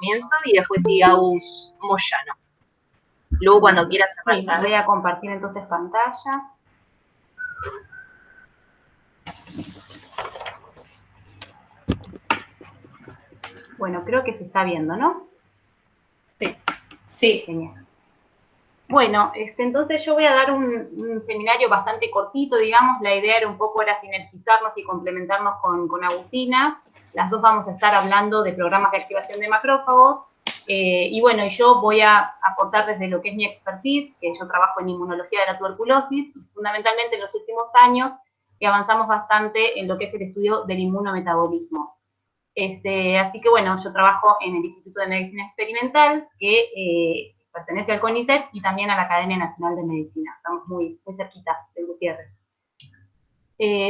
comienzo y después sigue Agus Moyano. Luego cuando quieras arrancar. Sí, voy a compartir entonces pantalla. Bueno, creo que se está viendo, ¿no? Sí. Sí. Genial. Bueno, entonces yo voy a dar un seminario bastante cortito, digamos. La idea era un poco sinergizarnos y complementarnos con Agustina. Las dos vamos a estar hablando de programas de activación de macrófagos. Y bueno, yo voy a aportar desde lo que es mi expertise, que yo trabajo en inmunología de la tuberculosis, y fundamentalmente en los últimos años que avanzamos bastante en lo que es el estudio del inmunometabolismo. Así que bueno, yo trabajo en el Instituto de Medicina Experimental, que pertenece al CONICET y también a la Academia Nacional de Medicina. Estamos muy, muy cerquita de Gutiérrez.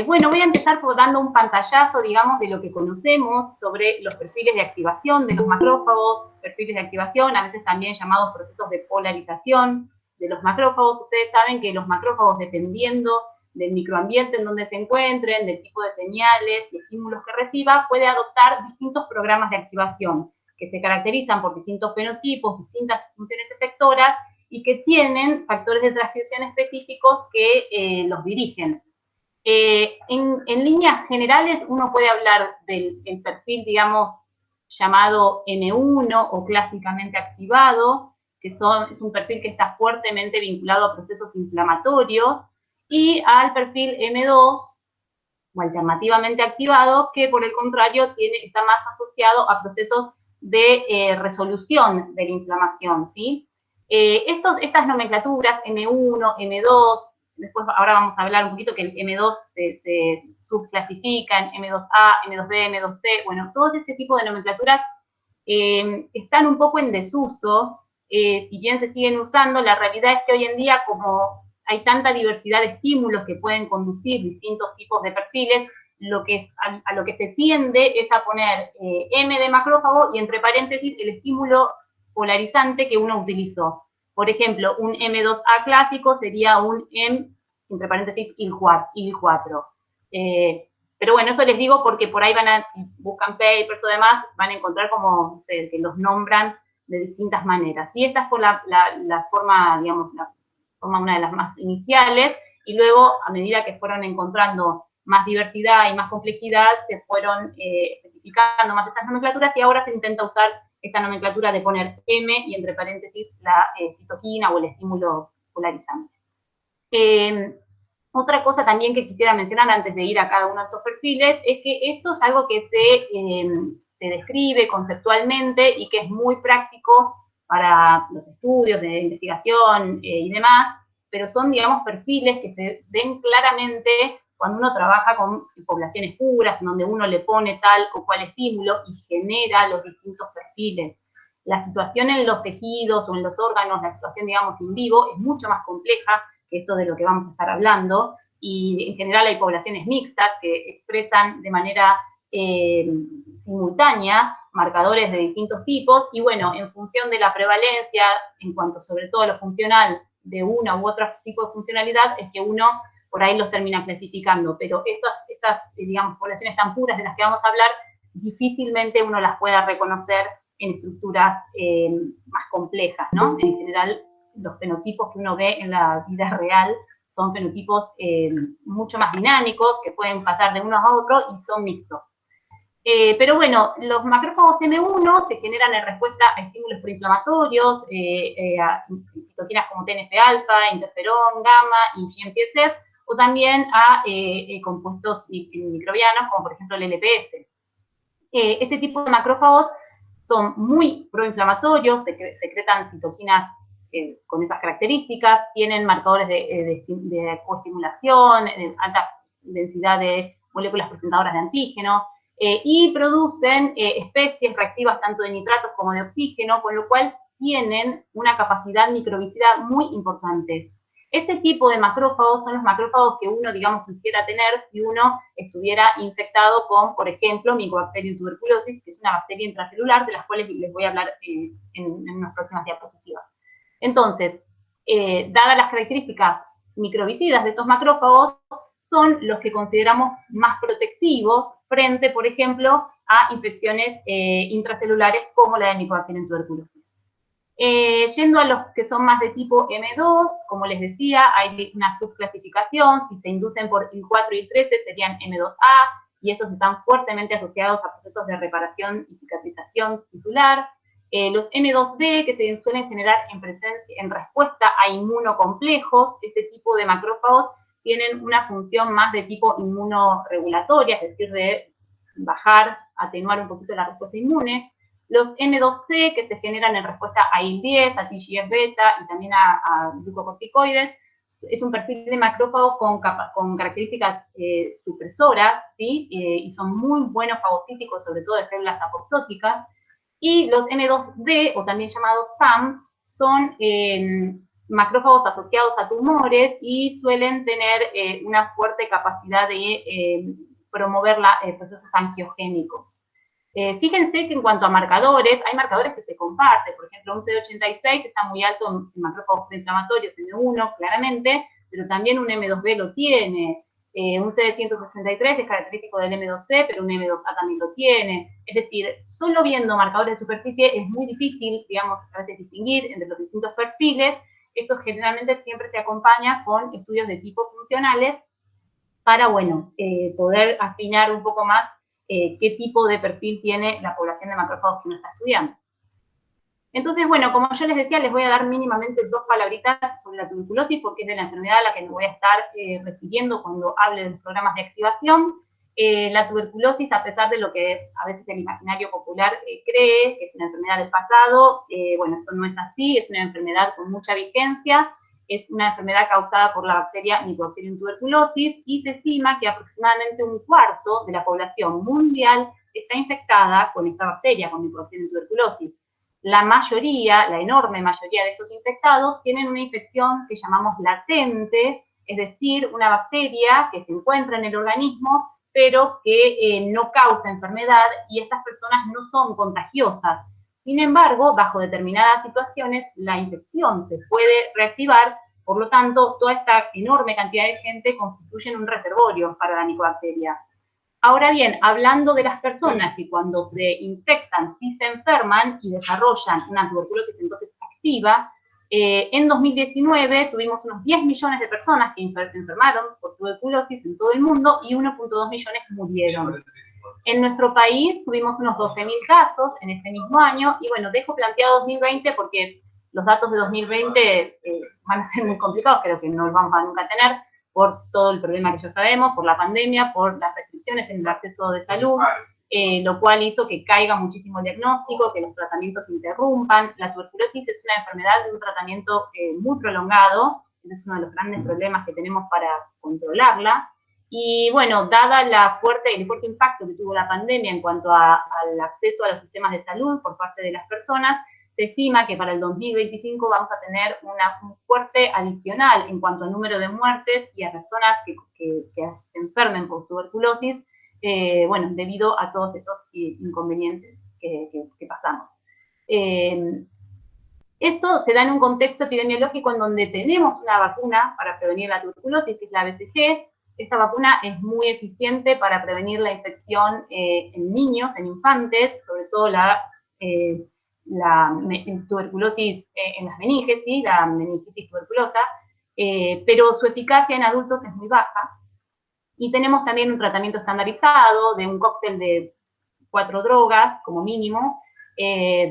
Bueno, voy a empezar por dando un pantallazo, digamos, de lo que conocemos sobre los perfiles de activación de los macrófagos, perfiles de activación, a veces también llamados procesos de polarización de los macrófagos. Ustedes saben que los macrófagos, dependiendo del microambiente en donde se encuentren, del tipo de señales y estímulos que reciba, puede adoptar distintos programas de activación que se caracterizan por distintos fenotipos, distintas funciones efectoras y que tienen factores de transcripción específicos que los dirigen. En líneas generales, uno puede hablar del perfil, digamos, llamado M1 o clásicamente activado, que es un perfil que está fuertemente vinculado a procesos inflamatorios, y al perfil M2, o alternativamente activado, que por el contrario está más asociado a procesos de resolución de la inflamación, ¿sí? Estas nomenclaturas, M1, M2, después ahora vamos a hablar un poquito que el M2 se subclasifica en M2A, M2B, M2C, bueno, todo este tipo de nomenclaturas están un poco en desuso, si bien se siguen usando, la realidad es que hoy en día, como hay tanta diversidad de estímulos que pueden conducir distintos tipos de perfiles, a lo que se tiende es a poner M de macrófago y entre paréntesis el estímulo polarizante que uno utilizó. Por ejemplo, un M2A clásico sería un M, entre paréntesis, IL4. Pero bueno, eso les digo porque por ahí si buscan papers o demás, van a encontrar como, no sé, que los nombran de distintas maneras. Y esta fue la forma, digamos, una de las más iniciales, y luego, a medida que fueron encontrando más diversidad y más complejidad, se fueron especificando más estas nomenclaturas, y ahora se intenta usar esta nomenclatura de poner M y entre paréntesis la citoquina o el estímulo polarizante. Otra cosa también que quisiera mencionar antes de ir a cada uno de estos perfiles es que esto es algo que se describe conceptualmente y que es muy práctico para los estudios de investigación y demás, pero son, digamos, perfiles que se ven claramente cuando uno trabaja con poblaciones puras, en donde uno le pone tal o cual estímulo y genera los distintos perfiles. La situación en los tejidos o en los órganos, la situación, digamos, in vivo, es mucho más compleja que esto de lo que vamos a estar hablando, y en general hay poblaciones mixtas que expresan de manera simultánea marcadores de distintos tipos, y bueno, en función de la prevalencia, en cuanto sobre todo a lo funcional de una u otro tipo de funcionalidad, es que uno por ahí los termina clasificando, pero estas digamos, poblaciones tan puras de las que vamos a hablar, difícilmente uno las pueda reconocer en estructuras más complejas, ¿no? En general, los fenotipos que uno ve en la vida real son fenotipos mucho más dinámicos, que pueden pasar de unos a otros y son mixtos. Pero bueno, los macrófagos M1 se generan en respuesta a estímulos proinflamatorios, a citoquinas como TNF-alfa, interferón, gamma y GM-CSF, o también a compuestos microbianos, como por ejemplo el LPS. Este tipo de macrófagos son muy proinflamatorios, secretan citoquinas con esas características, tienen marcadores de coestimulación, alta densidad de moléculas presentadoras de antígeno, y producen especies reactivas tanto de nitratos como de oxígeno, con lo cual tienen una capacidad microbicida muy importante. Este tipo de macrófagos son los macrófagos que uno, digamos, quisiera tener si uno estuviera infectado con, por ejemplo, Mycobacterium tuberculosis, que es una bacteria intracelular, de las cuales les voy a hablar en unas próximas diapositivas. Entonces, dadas las características microbicidas de estos macrófagos, son los que consideramos más protectivos frente, por ejemplo, a infecciones intracelulares como la de Mycobacterium tuberculosis. Yendo a los que son más de tipo M2, como les decía, hay una subclasificación. Si se inducen por IL-4 y IL-13 serían M2A, y estos están fuertemente asociados a procesos de reparación y cicatrización tisular. Los M2B, que se suelen generar en respuesta a inmunocomplejos, este tipo de macrófagos tienen una función más de tipo inmunoregulatoria, es decir, de bajar, atenuar un poquito la respuesta inmune. Los M2C, que se generan en respuesta a IL-10, a TGF-beta y también a glucocorticoides, es un perfil de macrófago con características supresoras, ¿sí? Y son muy buenos fagocíticos, sobre todo de células apoptóticas. Y los M2D, o también llamados PAM, son macrófagos asociados a tumores y suelen tener una fuerte capacidad de promover procesos angiogénicos. Fíjense que en cuanto a marcadores, hay marcadores que se comparten. Por ejemplo, un CD86 que está muy alto en macrófagos inflamatorios, M1, claramente, pero también un M2B lo tiene. Un CD163 es característico del M2C, pero un M2A también lo tiene. Es decir, solo viendo marcadores de superficie es muy difícil, digamos, a veces distinguir entre los distintos perfiles. Esto generalmente siempre se acompaña con estudios de tipo funcionales para, bueno, poder afinar un poco más qué tipo de perfil tiene la población de macrófagos que uno está estudiando. Entonces, bueno, como yo les decía, les voy a dar mínimamente 2 palabritas sobre la tuberculosis, porque es de la enfermedad a la que me voy a estar refiriendo cuando hable de los programas de activación. La tuberculosis, a pesar de lo que a veces el imaginario popular cree, que es una enfermedad del pasado, bueno, esto no es así, es una enfermedad con mucha vigencia, es una enfermedad causada por la bacteria Mycobacterium tuberculosis, y se estima que aproximadamente un cuarto de la población mundial está infectada con esta bacteria, con Mycobacterium tuberculosis. La mayoría, la enorme mayoría de estos infectados tienen una infección que llamamos latente, es decir, una bacteria que se encuentra en el organismo, pero que no causa enfermedad, y estas personas no son contagiosas. Sin embargo, bajo determinadas situaciones, la infección se puede reactivar, por lo tanto, toda esta enorme cantidad de gente constituye un reservorio para la micobacteria. Ahora bien, hablando de las personas que cuando se infectan sí se enferman y desarrollan una tuberculosis entonces activa, en 2019 tuvimos unos 10 millones de personas que enfermaron por tuberculosis en todo el mundo y 1.2 millones murieron. En nuestro país tuvimos unos 12.000 casos en este mismo año, y bueno, dejo planteado 2020 porque los datos de 2020 van a ser muy complicados, creo que no los vamos a nunca tener, por todo el problema que ya sabemos, por la pandemia, por las restricciones en el acceso de salud, lo cual hizo que caiga muchísimo el diagnóstico, que los tratamientos se interrumpan. La tuberculosis es una enfermedad de un tratamiento muy prolongado, ese es uno de los grandes problemas que tenemos para controlarla. Y bueno, dada el fuerte impacto que tuvo la pandemia en cuanto al acceso a los sistemas de salud por parte de las personas, se estima que para el 2025 vamos a tener un fuerte adicional en cuanto al número de muertes y a personas que se enfermen por tuberculosis, bueno, debido a todos estos inconvenientes que pasamos. Esto se da en un contexto epidemiológico en donde tenemos una vacuna para prevenir la tuberculosis, que es la BCG. Esta vacuna es muy eficiente para prevenir la infección en niños, en infantes, sobre todo la tuberculosis en las meninges, ¿sí? La meningitis tuberculosa, pero su eficacia en adultos es muy baja. Y tenemos también un tratamiento estandarizado de un cóctel de 4 drogas, como mínimo,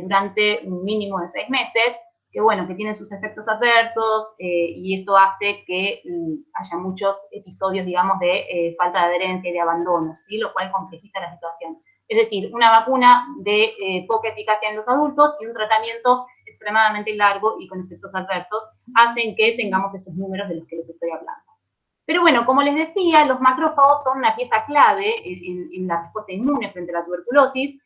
durante un mínimo de 6 meses, que bueno, que tienen sus efectos adversos, y esto hace que haya muchos episodios, digamos, de falta de adherencia y de abandono, ¿sí? Lo cual complejiza la situación. Es decir, una vacuna de poca eficacia en los adultos y un tratamiento extremadamente largo y con efectos adversos hacen que tengamos estos números de los que les estoy hablando. Pero bueno, como les decía, los macrófagos son una pieza clave en la respuesta inmune frente a la tuberculosis,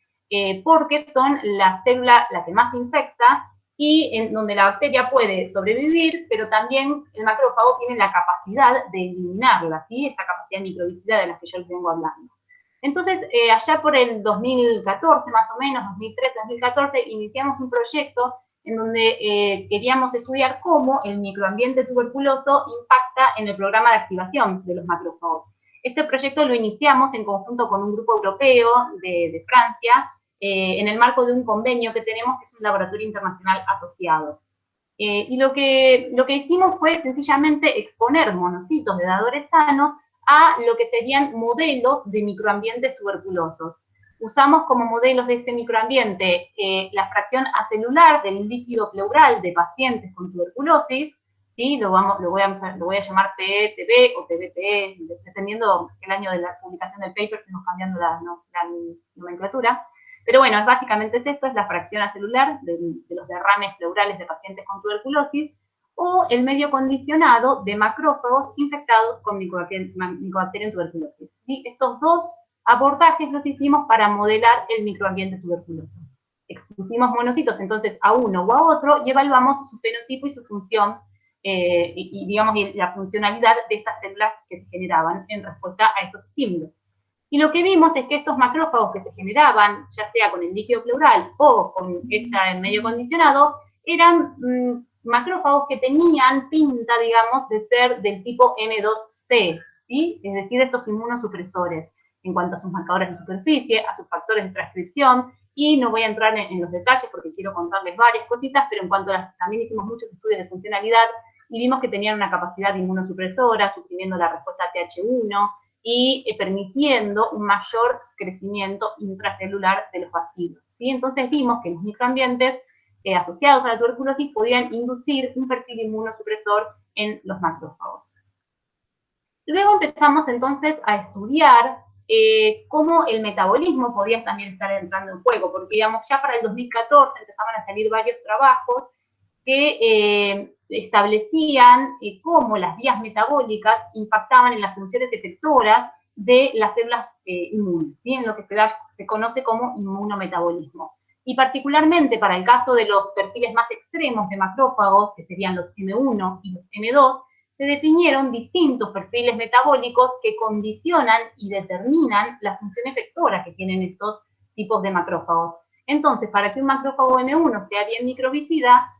porque son la célula la que más infecta y en donde la bacteria puede sobrevivir, pero también el macrófago tiene la capacidad de eliminarla, ¿sí? Esta capacidad microbicida de la que yo les vengo hablando. Entonces, allá por el 2014, más o menos, 2013, 2014, iniciamos un proyecto en donde queríamos estudiar cómo el microambiente tuberculoso impacta en el programa de activación de los macrófagos. Este proyecto lo iniciamos en conjunto con un grupo europeo de Francia, en el marco de un convenio que tenemos, que es un laboratorio internacional asociado. Y lo que hicimos fue sencillamente exponer monocitos de dadores sanos a lo que serían modelos de microambientes tuberculosos. Usamos como modelos de ese microambiente la fracción acelular del líquido pleural de pacientes con tuberculosis, ¿sí? Lo voy a llamar PETB o TBTE, dependiendo del año de la publicación del paper, estamos cambiando la nomenclatura. Pero bueno, básicamente es esto, es la fracción acelular de los derrames pleurales de pacientes con tuberculosis, o el medio condicionado de macrófagos infectados con Mycobacterium tuberculosis. ¿Sí? Estos dos abordajes los hicimos para modelar el microambiente tuberculoso. Expusimos monocitos entonces a uno o a otro y evaluamos su fenotipo y su función, digamos, la funcionalidad de estas células que se generaban en respuesta a estos estímulos. Y lo que vimos es que estos macrófagos que se generaban, ya sea con el líquido pleural o con este medio condicionado, eran macrófagos que tenían pinta, digamos, de ser del tipo M2C, ¿sí? Es decir, estos inmunosupresores, en cuanto a sus marcadores de superficie, a sus factores de transcripción, y no voy a entrar en los detalles porque quiero contarles varias cositas, pero en cuanto a también hicimos muchos estudios de funcionalidad y vimos que tenían una capacidad inmunosupresora, suprimiendo la respuesta TH1, y permitiendo un mayor crecimiento intracelular de los bacilos, ¿sí? Entonces vimos que los microambientes asociados a la tuberculosis podían inducir un perfil inmunosupresor en los macrófagos. Luego empezamos entonces a estudiar cómo el metabolismo podía también estar entrando en juego, porque digamos, ya para el 2014 empezaban a salir varios trabajos que establecían cómo las vías metabólicas impactaban en las funciones efectoras de las células inmunes, ¿sí? En lo que se conoce como inmunometabolismo. Y particularmente para el caso de los perfiles más extremos de macrófagos, que serían los M1 y los M2, se definieron distintos perfiles metabólicos que condicionan y determinan la función efectora que tienen estos tipos de macrófagos. Entonces, para que un macrófago M1 sea bien microbicida,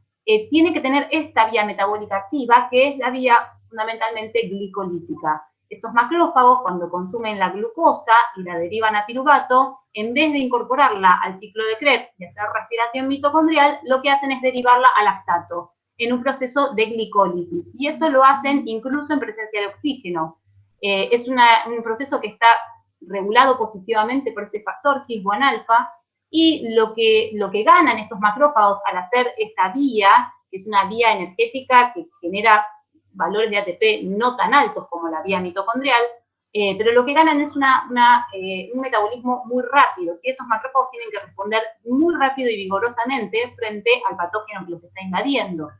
tiene que tener esta vía metabólica activa, que es la vía fundamentalmente glicolítica. Estos macrófagos, cuando consumen la glucosa y la derivan a piruvato, en vez de incorporarla al ciclo de Krebs y hacer respiración mitocondrial, lo que hacen es derivarla a lactato, en un proceso de glicólisis. Y esto lo hacen incluso en presencia de oxígeno. Es un proceso que está regulado positivamente por este factor HIF-1-alfa, y lo que ganan estos macrófagos al hacer esta vía, que es una vía energética que genera valores de ATP no tan altos como la vía mitocondrial, pero lo que ganan es un metabolismo muy rápido. ¿Sí? Estos macrófagos tienen que responder muy rápido y vigorosamente frente al patógeno que los está invadiendo.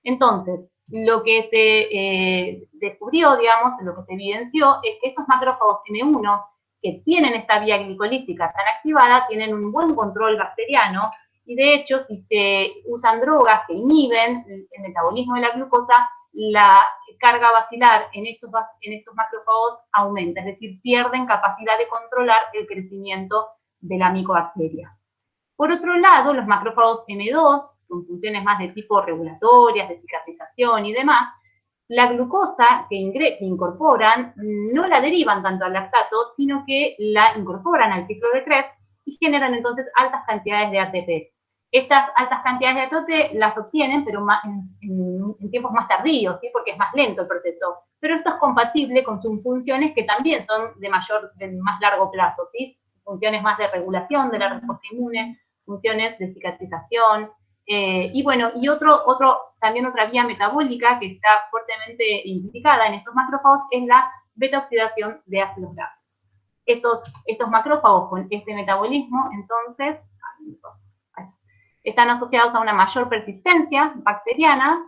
Entonces, lo que se descubrió, digamos, lo que se evidenció, es que estos macrófagos M1, que tienen esta vía glicolítica tan activada, tienen un buen control bacteriano, y de hecho, si se usan drogas que inhiben el metabolismo de la glucosa, la carga bacilar en estos macrófagos aumenta, es decir, pierden capacidad de controlar el crecimiento de la micobacteria. Por otro lado, los macrófagos M2, con funciones más de tipo regulatorias, de cicatrización y demás, la glucosa que incorporan no la derivan tanto al lactato, sino que la incorporan al ciclo de Krebs y generan entonces altas cantidades de ATP. Estas altas cantidades de ATP las obtienen, pero en tiempos más tardíos, ¿sí? Porque es más lento el proceso. Pero esto es compatible con sus funciones que también son de más largo plazo, ¿sí? Funciones más de regulación de la respuesta inmune, funciones de cicatrización, y bueno, y también otra vía metabólica que está fuertemente implicada en estos macrófagos es la beta-oxidación de ácidos grasos. Estos macrófagos con este metabolismo, entonces, están asociados a una mayor persistencia bacteriana,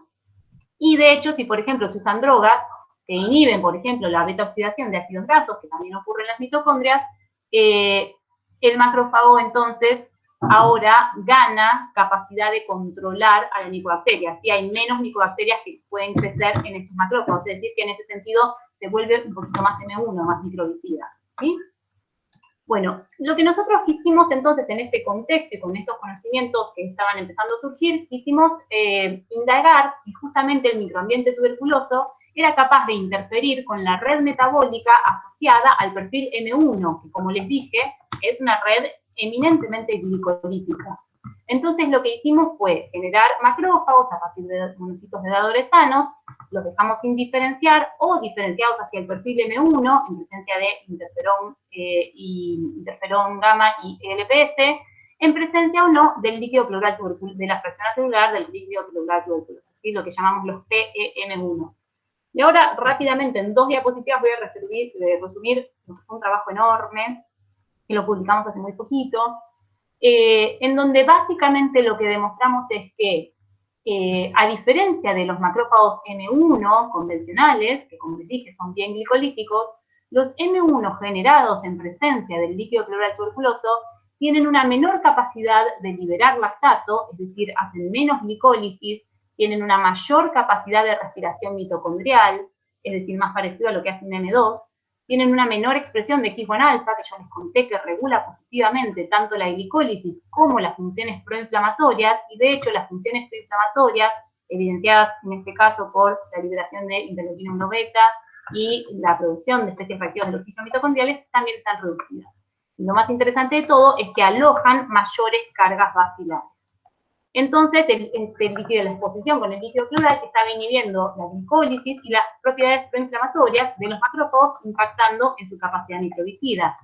y de hecho, si por ejemplo se usan drogas que inhiben, por ejemplo, la beta-oxidación de ácidos grasos, que también ocurre en las mitocondrias, el macrófago entonces ahora gana capacidad de controlar a la micobacteria. ¿Sí? Hay menos micobacterias que pueden crecer en estos macrófagos, es decir, que en ese sentido se vuelve un poquito más M1, más microbicida. ¿Sí? Bueno, lo que nosotros quisimos entonces en este contexto y con estos conocimientos que estaban empezando a surgir, quisimos indagar si justamente el microambiente tuberculoso era capaz de interferir con la red metabólica asociada al perfil M1, que como les dije, es una red eminentemente glicolítica. Entonces lo que hicimos fue generar macrófagos a partir de monocitos de dadores sanos, los dejamos sin diferenciar o diferenciados hacia el perfil M1 en presencia de interferón gamma y LPS, en presencia o no del líquido pleural tuberculoso, de la fracción celular del líquido pleural tuberculoso, ¿sí? Lo que llamamos los PEM1. Y ahora, rápidamente, en 2 diapositivas voy a resumir un trabajo enorme, que lo publicamos hace muy poquito, en donde básicamente lo que demostramos es que, a diferencia de los macrófagos M1 convencionales, que como les dije son bien glicolíticos, los M1 generados en presencia del líquido pleural tuberculoso tienen una menor capacidad de liberar lactato, es decir, hacen menos glicólisis, tienen una mayor capacidad de respiración mitocondrial, es decir, más parecido a lo que hace un M2, tienen una menor expresión de HIF-1-alfa, que yo les conté que regula positivamente tanto la glicólisis como las funciones proinflamatorias, y de hecho las funciones proinflamatorias, evidenciadas en este caso por la liberación de interleuquina 1 beta y la producción de especies reactivas de los ciclos mitocondriales, también están reducidas. Y lo más interesante de todo es que alojan mayores cargas vacilares. Entonces, este líquido de la exposición con el líquido pleural estaba inhibiendo la glicólisis y las propiedades proinflamatorias de los macrófagos, impactando en su capacidad microbicida.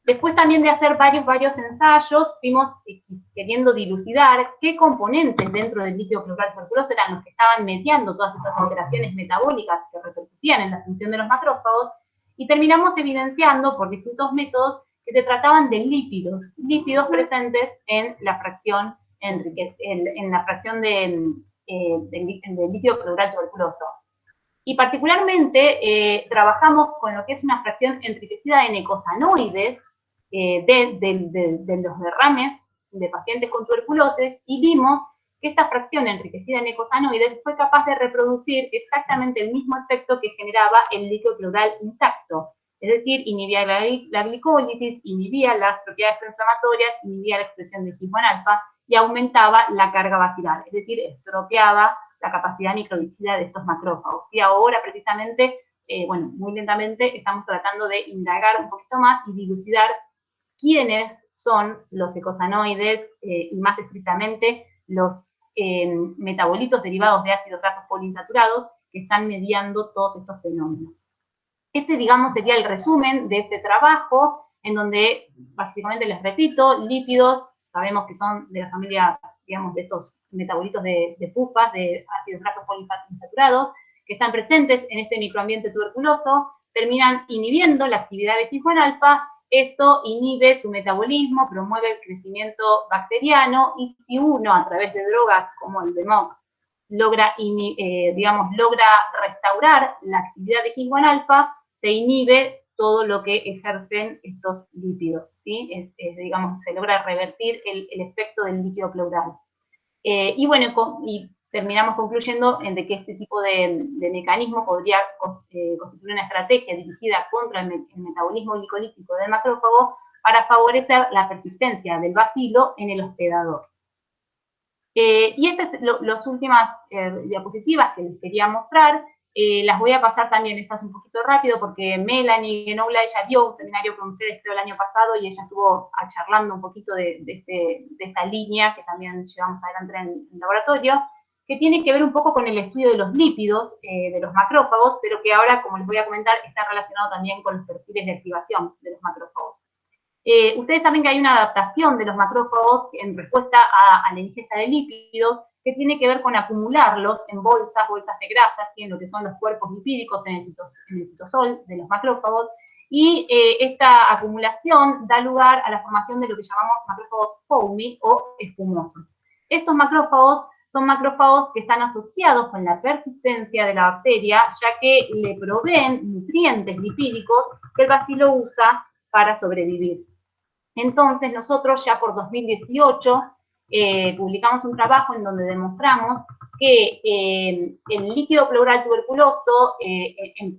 Después también de hacer varios ensayos, fuimos queriendo dilucidar qué componentes dentro del líquido pleural tuberculoso eran los que estaban mediando todas estas alteraciones metabólicas que repercutían en la función de los macrófagos, y terminamos evidenciando por distintos métodos que se trataban de lípidos presentes en la fracción en la fracción del líquido pleural tuberculoso. Y particularmente trabajamos con lo que es una fracción enriquecida en ecosanoides de los derrames de pacientes con tuberculosis, y vimos que esta fracción enriquecida en ecosanoides fue capaz de reproducir exactamente el mismo efecto que generaba el líquido pleural intacto. Es decir, inhibía la glicólisis, inhibía las propiedades proinflamatorias, inhibía la expresión de HIF-1-alfa y aumentaba la carga vacilar, es decir, estropeaba la capacidad microbicida de estos macrófagos. Y ahora, precisamente, bueno, muy lentamente estamos tratando de indagar un poquito más y dilucidar quiénes son los ecosanoides y más estrictamente los metabolitos derivados de ácidos grasos poliinsaturados que están mediando todos estos fenómenos. Este, digamos, sería el resumen de este trabajo, en donde, básicamente, les repito, lípidos, sabemos que son de la familia, digamos, de estos metabolitos de pufas, de ácidos grasos poliinsaturados, que están presentes en este microambiente tuberculoso, terminan inhibiendo la actividad de HIF-1-alfa. Esto inhibe su metabolismo, promueve el crecimiento bacteriano, y si uno, a través de drogas como el BMOC, logra restaurar la actividad de HIF-1-alfa, se inhibe todo lo que ejercen estos lípidos, ¿sí? Digamos, se logra revertir el efecto del líquido pleural. Y bueno, y terminamos concluyendo en de que este tipo de mecanismo podría constituir una estrategia dirigida contra el metabolismo glicolítico del macrófago para favorecer la persistencia del bacilo en el hospedador. Y estas es las últimas diapositivas que les quería mostrar. Las voy a pasar también, estas un poquito rápido, porque Melanie Genoula, ella dio un seminario con ustedes creo el año pasado, y ella estuvo charlando un poquito de esta línea que también llevamos adelante en el laboratorio, que tiene que ver un poco con el estudio de los lípidos, de los macrófagos, pero que ahora, como les voy a comentar, está relacionado también con los perfiles de activación de los macrófagos. Ustedes saben que hay una adaptación de los macrófagos en respuesta a la ingesta de lípidos, que tiene que ver con acumularlos en bolsas de grasas, ¿sí? En lo que son los cuerpos lipídicos en el citosol de los macrófagos, y esta acumulación da lugar a la formación de lo que llamamos macrófagos foamy o espumosos. Estos macrófagos son macrófagos que están asociados con la persistencia de la bacteria, ya que le proveen nutrientes lipídicos que el bacilo usa para sobrevivir. Entonces, nosotros ya por 2018 publicamos un trabajo en donde demostramos que el líquido pleural tuberculoso, o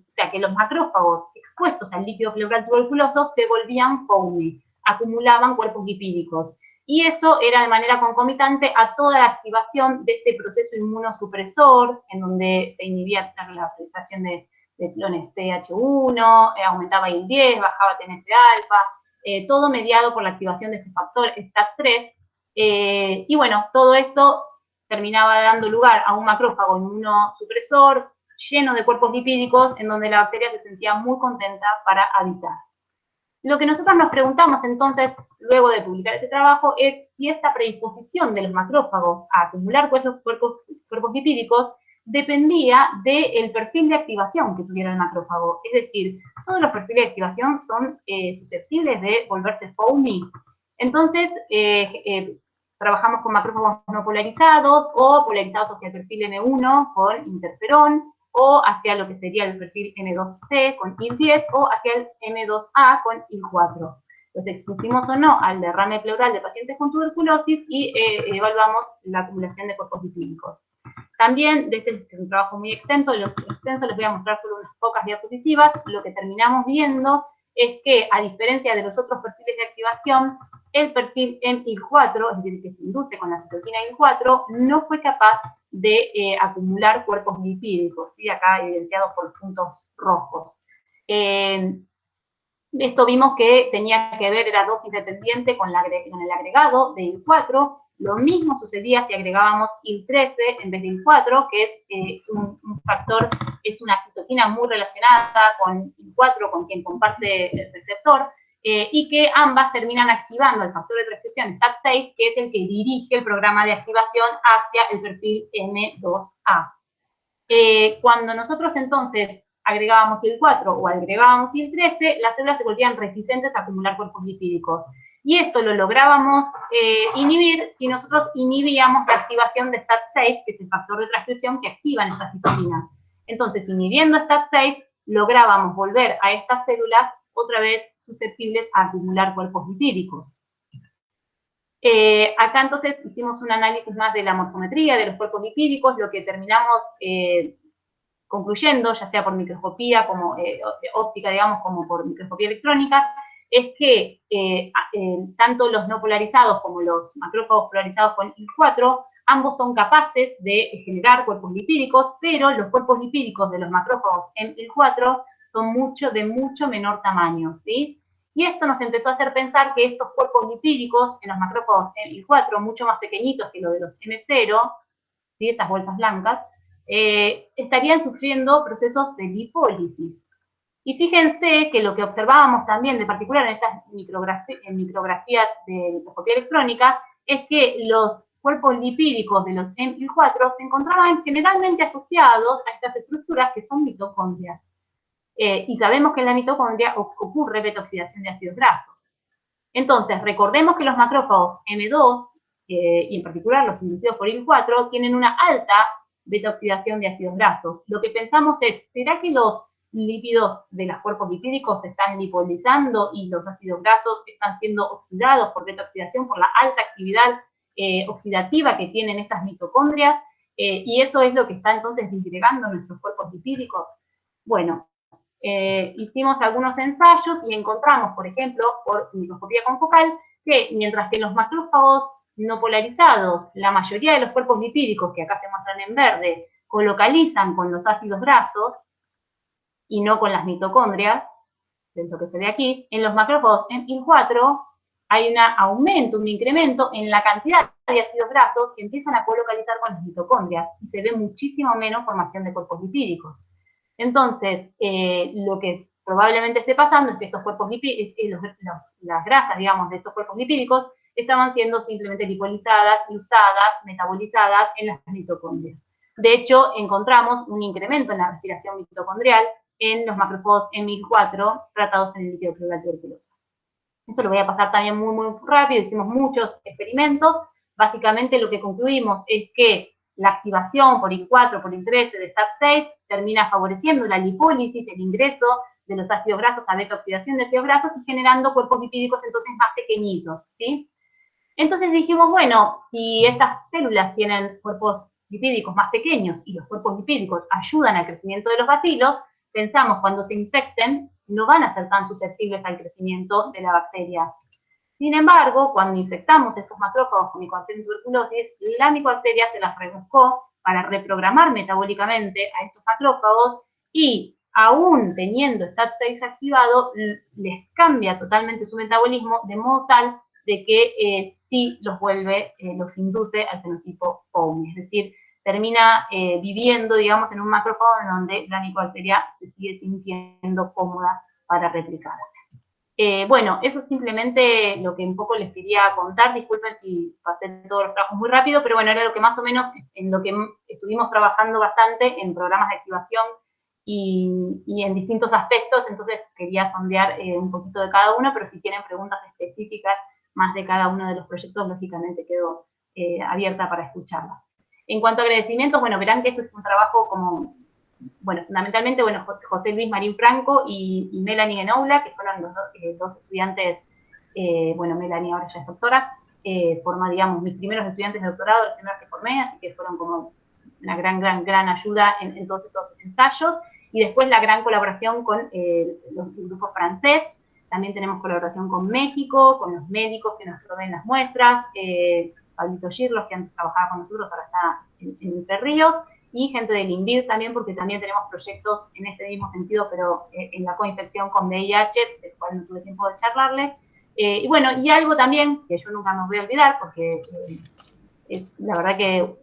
sea, que los macrófagos expuestos al líquido pleural tuberculoso se volvían foamy, acumulaban cuerpos lipídicos. y eso era de manera concomitante a toda la activación de este proceso inmunosupresor, en donde se inhibía la prestación de clones TH1, aumentaba IL-10, bajaba TNF-alfa, todo mediado por la activación de este factor STAT3, y bueno, todo esto terminaba dando lugar a un macrófago inmunosupresor lleno de cuerpos lipídicos, en donde la bacteria se sentía muy contenta para habitar. Lo que nosotros nos preguntamos entonces, luego de publicar ese trabajo, es si esta predisposición de los macrófagos a acumular cuerpos lipídicos dependía del perfil de activación que tuviera el macrófago. Es decir, todos los perfiles de activación son susceptibles de volverse foamy. Entonces, trabajamos con macrófagos no polarizados o polarizados hacia el perfil M1 con interferón, o hacia lo que sería el perfil M2C con IL-10 o hacia el M2A con IL-4. Los expusimos o no al derrame pleural de pacientes con tuberculosis y evaluamos la acumulación de cuerpos lipídicos. También, de este es un trabajo muy extenso, les voy a mostrar solo unas pocas diapositivas. Lo que terminamos viendo es que, a diferencia de los otros perfiles de activación, el perfil MIL4, es decir, que se induce con la citoquina IL4, no fue capaz de acumular cuerpos lipídicos, ¿sí? Acá evidenciados por puntos rojos. Esto vimos que tenía que ver, era dosis dependiente con el agregado de IL4. Lo mismo sucedía si agregábamos IL13 en vez de IL4, que es un factor, es una citoquina muy relacionada con IL4, con quien comparte el receptor, y que ambas terminan activando el factor de transcripción STAT6, que es el que dirige el programa de activación hacia el perfil M2A. Cuando nosotros entonces agregábamos IL-4 o agregábamos IL-13, las células se volvían reticentes a acumular cuerpos lipídicos. Y esto lo lográbamos inhibir si nosotros inhibíamos la activación de STAT6, que es el factor de transcripción que activa en esta citoquina. Entonces, inhibiendo STAT6, lográbamos volver a estas células otra vez susceptibles a acumular cuerpos lipídicos. Acá entonces hicimos un análisis más de la morfometría de los cuerpos lipídicos, lo que terminamos concluyendo, ya sea por microscopía como óptica, digamos, como por microscopía electrónica, es que tanto los no polarizados como los macrófagos polarizados con IL-4, ambos son capaces de generar cuerpos lipídicos, pero los cuerpos lipídicos de los macrófagos en IL-4 son de mucho menor tamaño, ¿sí? Y esto nos empezó a hacer pensar que estos cuerpos lipídicos en los macrófagos en IL-4, mucho más pequeñitos que los de los M0, ¿sí? Estas bolsas blancas, estarían sufriendo procesos de lipólisis. Y fíjense que lo que observábamos también, de particular en estas micrografías de microscopía electrónica, es que los cuerpos lipídicos de los MIL4 se encontraban generalmente asociados a estas estructuras que son mitocondrias. Y sabemos que en la mitocondria ocurre beta-oxidación de ácidos grasos. Entonces, recordemos que los macrófagos M2, y en particular los inducidos por IL-4, tienen una alta beta-oxidación de ácidos grasos. Lo que pensamos es, ¿será que los lípidos de los cuerpos lipídicos se están lipolizando y los ácidos grasos están siendo oxidados por beta-oxidación, por la alta actividad oxidativa que tienen estas mitocondrias? Y eso es lo que está entonces disgregando nuestros cuerpos lipídicos. Bueno, hicimos algunos ensayos y encontramos, por ejemplo, por microscopía confocal, que mientras que los macrófagos no polarizados, la mayoría de los cuerpos lipídicos, que acá se muestran en verde, colocalizan con los ácidos grasos y no con las mitocondrias, de lo que se ve aquí, en los macrófagos en IL-4 hay un aumento, un incremento en la cantidad de ácidos grasos que empiezan a colocalizar con las mitocondrias y se ve muchísimo menos formación de cuerpos lipídicos. Entonces, lo que probablemente esté pasando es que estos cuerpos lipídicos, las grasas, digamos, de estos cuerpos lipídicos estaban siendo simplemente lipolizadas y usadas, metabolizadas en las mitocondrias. De hecho, encontramos un incremento en la respiración mitocondrial en los macrófagos MIL4 tratados en el líquido pleural tuberculoso. Esto lo voy a pasar también muy, muy rápido, hicimos muchos experimentos. Básicamente lo que concluimos es que la activación por IL-4, por IL-13 de STAT6 termina favoreciendo la lipólisis, el ingreso de los ácidos grasos a beta-oxidación de ácidos grasos y generando cuerpos lipídicos entonces más pequeñitos, ¿sí? Entonces dijimos, bueno, si estas células tienen cuerpos lipídicos más pequeños y los cuerpos lipídicos ayudan al crecimiento de los bacilos, pensamos cuando se infecten no van a ser tan susceptibles al crecimiento de la bacteria. Sin embargo, cuando infectamos estos macrófagos con Mycobacterium tuberculosis, la micobacteria se las rebuscó para reprogramar metabólicamente a estos macrófagos y, aún teniendo STAT6 activado, les cambia totalmente su metabolismo de modo tal de que sí los vuelve, los induce al fenotipo POMI, es decir, termina viviendo, digamos, en un macrófago en donde la micobacteria se sigue sintiendo cómoda para replicarse. Bueno, eso es simplemente lo que un poco les quería contar. Disculpen si pasé todos los trabajos muy rápido, pero bueno, era lo que más o menos en lo que estuvimos trabajando bastante en programas de activación y en distintos aspectos, entonces quería sondear un poquito de cada uno, pero si tienen preguntas específicas más de cada uno de los proyectos, lógicamente quedo abierta para escucharlas. En cuanto a agradecimientos, bueno, verán que esto es un trabajo como, bueno, fundamentalmente, bueno, José Luis Marín Franco y Melanie Genoula, que fueron los dos estudiantes, bueno, Melanie ahora ya es doctora, forma, digamos, mis primeros estudiantes de doctorado, los primeros que formé, así que fueron como una gran ayuda en todos estos ensayos. Y después la gran colaboración con el grupo francés. También tenemos colaboración con México, con los médicos que nos proveen las muestras, Pablito Girlos, que antes trabajaba con nosotros, ahora está en Perrío, y gente del INVIR también, porque también tenemos proyectos en este mismo sentido, pero en la coinfección con VIH, del cual no tuve tiempo de charlarle. Y bueno, y algo también que yo nunca me voy a olvidar, porque es la verdad que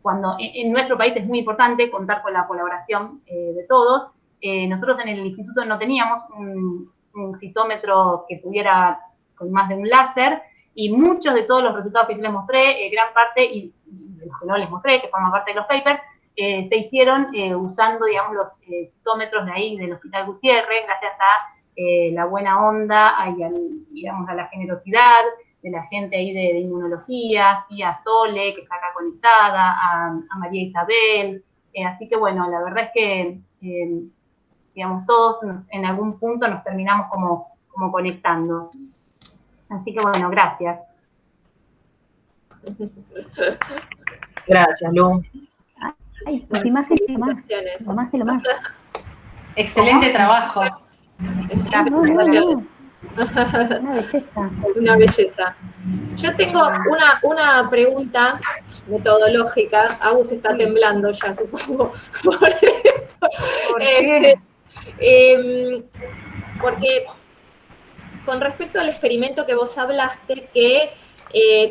cuando en nuestro país es muy importante contar con la colaboración de todos. Nosotros en el instituto no teníamos un citómetro que pudiera con más de un láser, y muchos de todos los resultados que yo les mostré, gran parte, y de los que no les mostré, que forman parte de los papers, se hicieron usando, digamos, los citómetros de ahí del Hospital Gutiérrez, gracias a la buena onda, digamos, a la generosidad de la gente ahí de inmunología, sí, a Sole, que está acá conectada, a María Isabel. Así que bueno, la verdad es que, digamos, todos en algún punto nos terminamos como conectando. Así que bueno, gracias. Gracias, Lu. Ay, pues sí, más que lo más. Lo más que lo más. Excelente trabajo. No. Una belleza. Una belleza. Yo tengo una pregunta metodológica. Agus está temblando ya, supongo, por esto. ¿Por qué? Porque con respecto al experimento que vos hablaste, que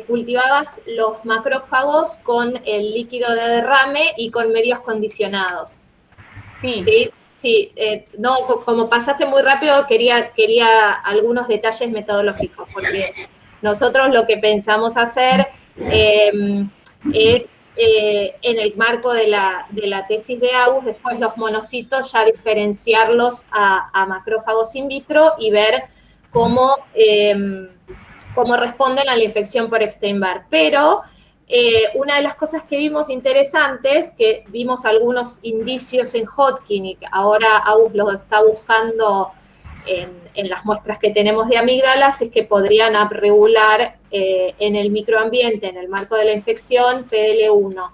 cultivabas los macrófagos con el líquido de derrame y con medios condicionados. Sí. Sí, no, como pasaste muy rápido, quería algunos detalles metodológicos, porque nosotros lo que pensamos hacer es, en el marco de la tesis de Agus, después los monocitos ya diferenciarlos a macrófagos in vitro y ver cómo responden a la infección por Epstein-Barr. Pero una de las cosas que vimos interesantes, que vimos algunos indicios en Hodgkin y que ahora Agus los está buscando en las muestras que tenemos de amígdalas, es que podrían regular en el microambiente, en el marco de la infección, PDL1.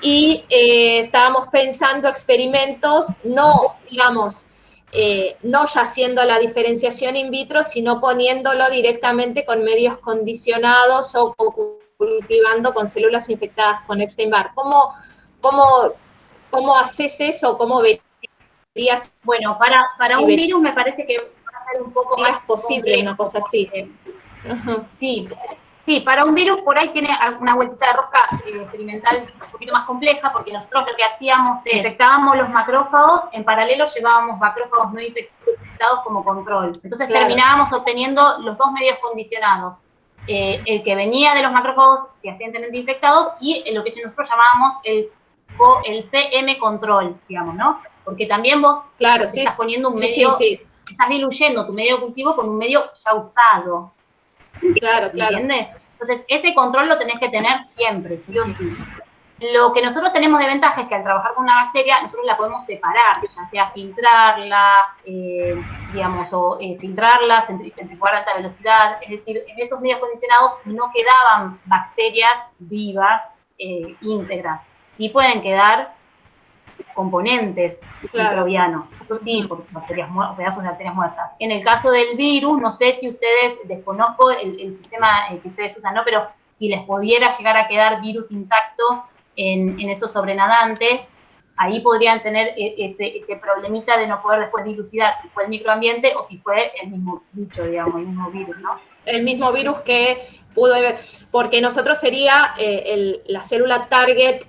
Y estábamos pensando experimentos, no, digamos, no ya haciendo la diferenciación in vitro, sino poniéndolo directamente con medios condicionados o cultivando con células infectadas con Epstein-Barr. ¿Cómo haces eso? ¿Cómo verías? Bueno, para un virus me parece que va a ser un poco más posible una cosa así. Sí, para un virus por ahí tiene una vueltita de rosca experimental un poquito más compleja, porque nosotros lo que hacíamos es infectábamos los macrófagos, en paralelo llevábamos macrófagos no infectados como control. Entonces terminábamos obteniendo los dos medios condicionados. El que venía de los macrófagos fehacientemente infectados y lo que nosotros llamábamos el CM control, digamos, ¿no? Porque también vos estás poniendo un medio, estás diluyendo tu medio de cultivo con un medio ya usado. Claro. ¿Entiendes? Entonces, ese control lo tenés que tener siempre, sí o sí. Lo que nosotros tenemos de ventaja es que al trabajar con una bacteria, nosotros la podemos separar, ya sea filtrarla, digamos, o filtrarla, centrifugar a alta velocidad. Es decir, en esos medios condicionados no quedaban bacterias vivas íntegras. Sí pueden quedar componentes microbianos. Eso sí, por pedazos de bacterias muertas. En el caso del virus, no sé si ustedes, desconozco el sistema que ustedes usan, ¿no? Pero si les pudiera llegar a quedar virus intacto en esos sobrenadantes, ahí podrían tener ese problemita de no poder después dilucidar si fue el microambiente o si fue el mismo bicho, digamos, el mismo virus, ¿no? El mismo virus que pudo haber, porque nosotros sería la célula target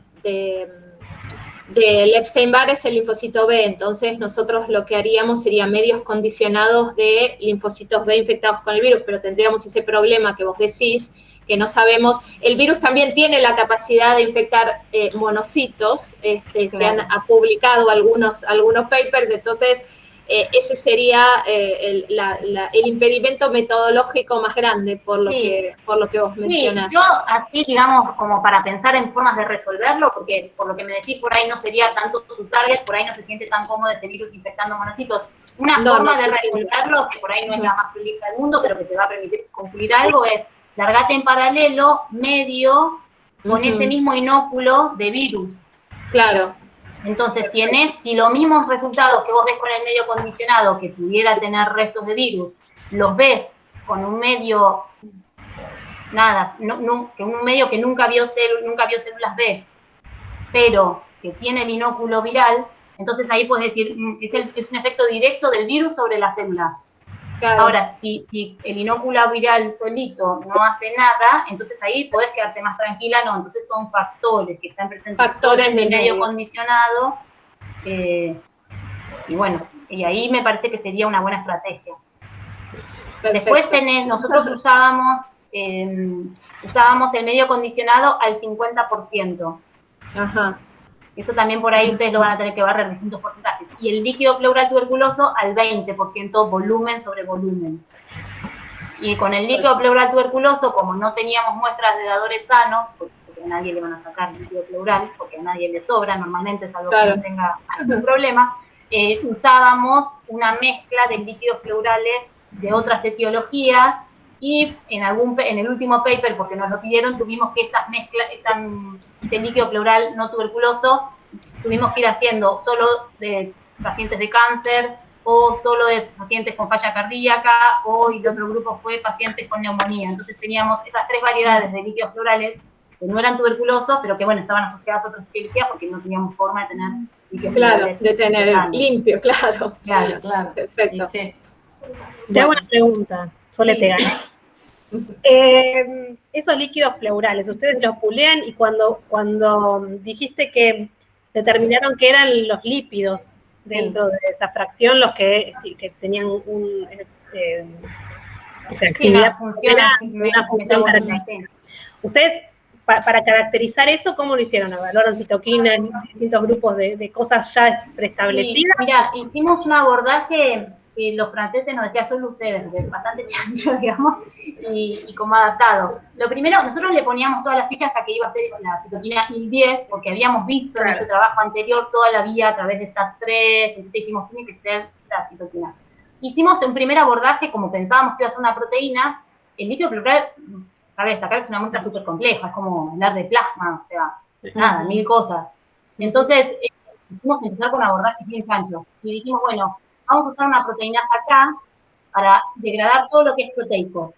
del Epstein-Barr es el linfocito B, entonces nosotros lo que haríamos sería medios condicionados de linfocitos B infectados con el virus, pero tendríamos ese problema que vos decís, que no sabemos. El virus también tiene la capacidad de infectar monocitos, Claro. Se han publicado algunos papers, entonces ese sería el impedimento metodológico más grande por lo que vos mencionás. Sí, yo así, digamos, como para pensar en formas de resolverlo, porque por lo que me decís, por ahí no sería tanto su target, por ahí no se siente tan cómodo ese virus infectando monocitos. Una forma de resolverlo, que por ahí no es la más prolija del mundo, pero que te va a permitir concluir algo, es largate en paralelo, medio, con ese mismo inóculo de virus. Claro. Entonces, si los mismos resultados que vos ves con el medio condicionado, que pudiera tener restos de virus, los ves con un medio, que un medio que nunca vio células B, pero que tiene el inóculo viral, entonces ahí puedes decir, es un efecto directo del virus sobre la célula. Claro. Ahora, si el inóculo viral solito no hace nada, entonces ahí podés quedarte más tranquila, no, entonces son factores que están presentes en el medio condicionado, y bueno, y ahí me parece que sería una buena estrategia. Perfecto. Después nosotros usábamos el medio condicionado al 50%. Ajá. Eso también por ahí ustedes lo van a tener que barrer distintos porcentajes. Y el líquido pleural tuberculoso al 20%, volumen sobre volumen. Y con el líquido pleural tuberculoso, como no teníamos muestras de dadores sanos, porque a nadie le van a sacar líquido pleural, porque a nadie le sobra, normalmente es algo que no tenga algún problema, usábamos una mezcla de líquidos pleurales de otras etiologías, y en el último paper, porque nos lo pidieron, tuvimos que estas mezclas, este líquido pleural no tuberculoso, tuvimos que ir haciendo solo de pacientes de cáncer, o solo de pacientes con falla cardíaca, o y el otro grupo fue pacientes con neumonía. Entonces teníamos esas 3 variedades de líquidos pleurales que no eran tuberculosos, pero que bueno, estaban asociadas a otras etiologías porque no teníamos forma de tener líquidos pleurales. Claro, de tener limpio, claro. Perfecto. Sí. Te hago una pregunta, Soletea. Esos líquidos pleurales, ustedes los pulean, y cuando dijiste que determinaron que eran los lípidos dentro de esa fracción los que tenían actividad, una función característica. Ustedes, para caracterizar eso, ¿cómo lo hicieron? ¿Valoran citoquinas, distintos grupos de cosas ya preestablecidas? Sí, mira, hicimos un abordaje que los franceses nos decían, solo ustedes, bastante chancho, digamos, y como adaptado. Lo primero, nosotros le poníamos todas las fichas a que iba a ser la citoquina IL-10, porque habíamos visto en nuestro trabajo anterior toda la vía a través de STAT3, entonces dijimos, tiene que ser la citoquina. Hicimos un primer abordaje, como pensábamos que iba a ser una proteína. El líquido pleural, cabe destacar que es una muestra súper compleja, es como hablar de plasma, o sea, nada, 1000 cosas. Entonces, hicimos empezar con abordajes bien chanchos, y dijimos, bueno, vamos a usar una proteínaza K para degradar todo lo que es proteico.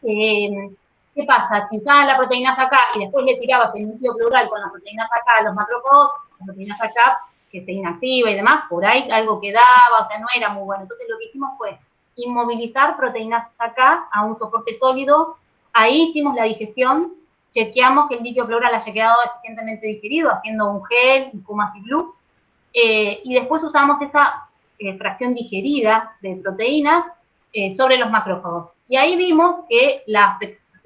¿Qué pasa? Si usabas la proteínaza K y después le tirabas el líquido pleural con la proteínaza K a los macrófagos, la proteínaza K que se inactiva y demás, por ahí algo quedaba, o sea, no era muy bueno. Entonces lo que hicimos fue inmovilizar proteínaza K a un soporte sólido. Ahí hicimos la digestión, chequeamos que el líquido pleural haya quedado eficientemente digerido, haciendo un gel, un Kumasi-Blue, y después usamos esa fracción digerida de proteínas sobre los macrófagos. Y ahí vimos que la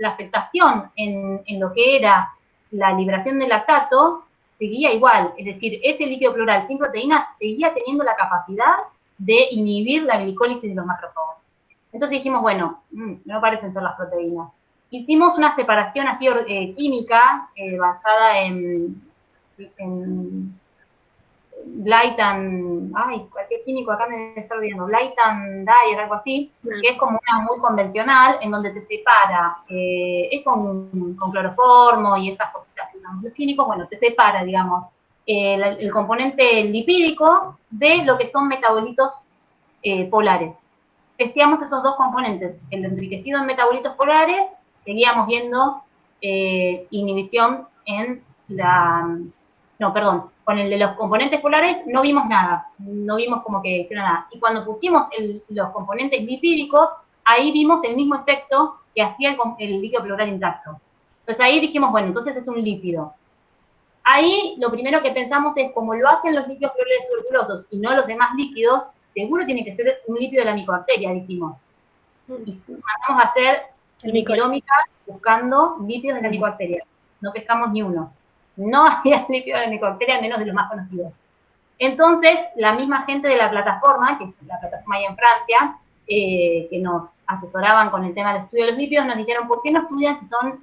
afectación en lo que era la liberación del lactato seguía igual, es decir, ese líquido pleural sin proteínas seguía teniendo la capacidad de inhibir la glicólisis de los macrófagos. Entonces dijimos, bueno, no parecen ser las proteínas. Hicimos una separación así química basada en Blytan, cualquier químico acá me está olvidando, Blytan Dyer, algo así, que es como una muy convencional, en donde te separa, es con cloroformo y estas cositas que usamos los químicos, bueno, te separa, digamos, el componente lipídico de lo que son metabolitos polares. Testeamos esos dos componentes, el enriquecido en metabolitos polares, seguíamos viendo inhibición en con el de los componentes polares no vimos nada, no vimos como que hicieron nada. Y cuando pusimos los componentes lipídicos, ahí vimos el mismo efecto que hacía el líquido pleural intacto. Entonces ahí dijimos, bueno, entonces es un lípido. Ahí lo primero que pensamos es, como lo hacen los líquidos pleurales tuberculosos y no los demás líquidos, seguro tiene que ser un lípido de la micobacteria, dijimos. Y mandamos a hacer lipidómica buscando lípidos de la micobacteria. No pescamos ni uno. No había lípidos de la micobacteria, menos de los más conocidos. Entonces, la misma gente de la plataforma, que es la plataforma ahí en Francia, que nos asesoraban con el tema del estudio de los lípidos, nos dijeron, ¿por qué no estudian si son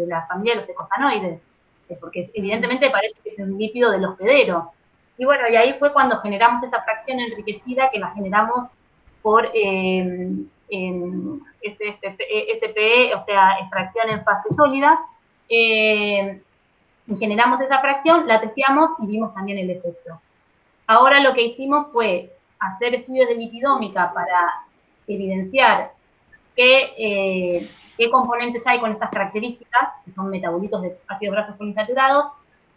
la familia de los eicosanoides? Porque evidentemente parece que es un lípido del hospedero. Y bueno, y ahí fue cuando generamos esta fracción enriquecida, que la generamos por SPE, o sea, extracción en fase sólida, y generamos esa fracción, la testeamos y vimos también el efecto. Ahora lo que hicimos fue hacer estudios de lipidómica para evidenciar qué componentes hay con estas características, que son metabolitos de ácidos grasos poliinsaturados,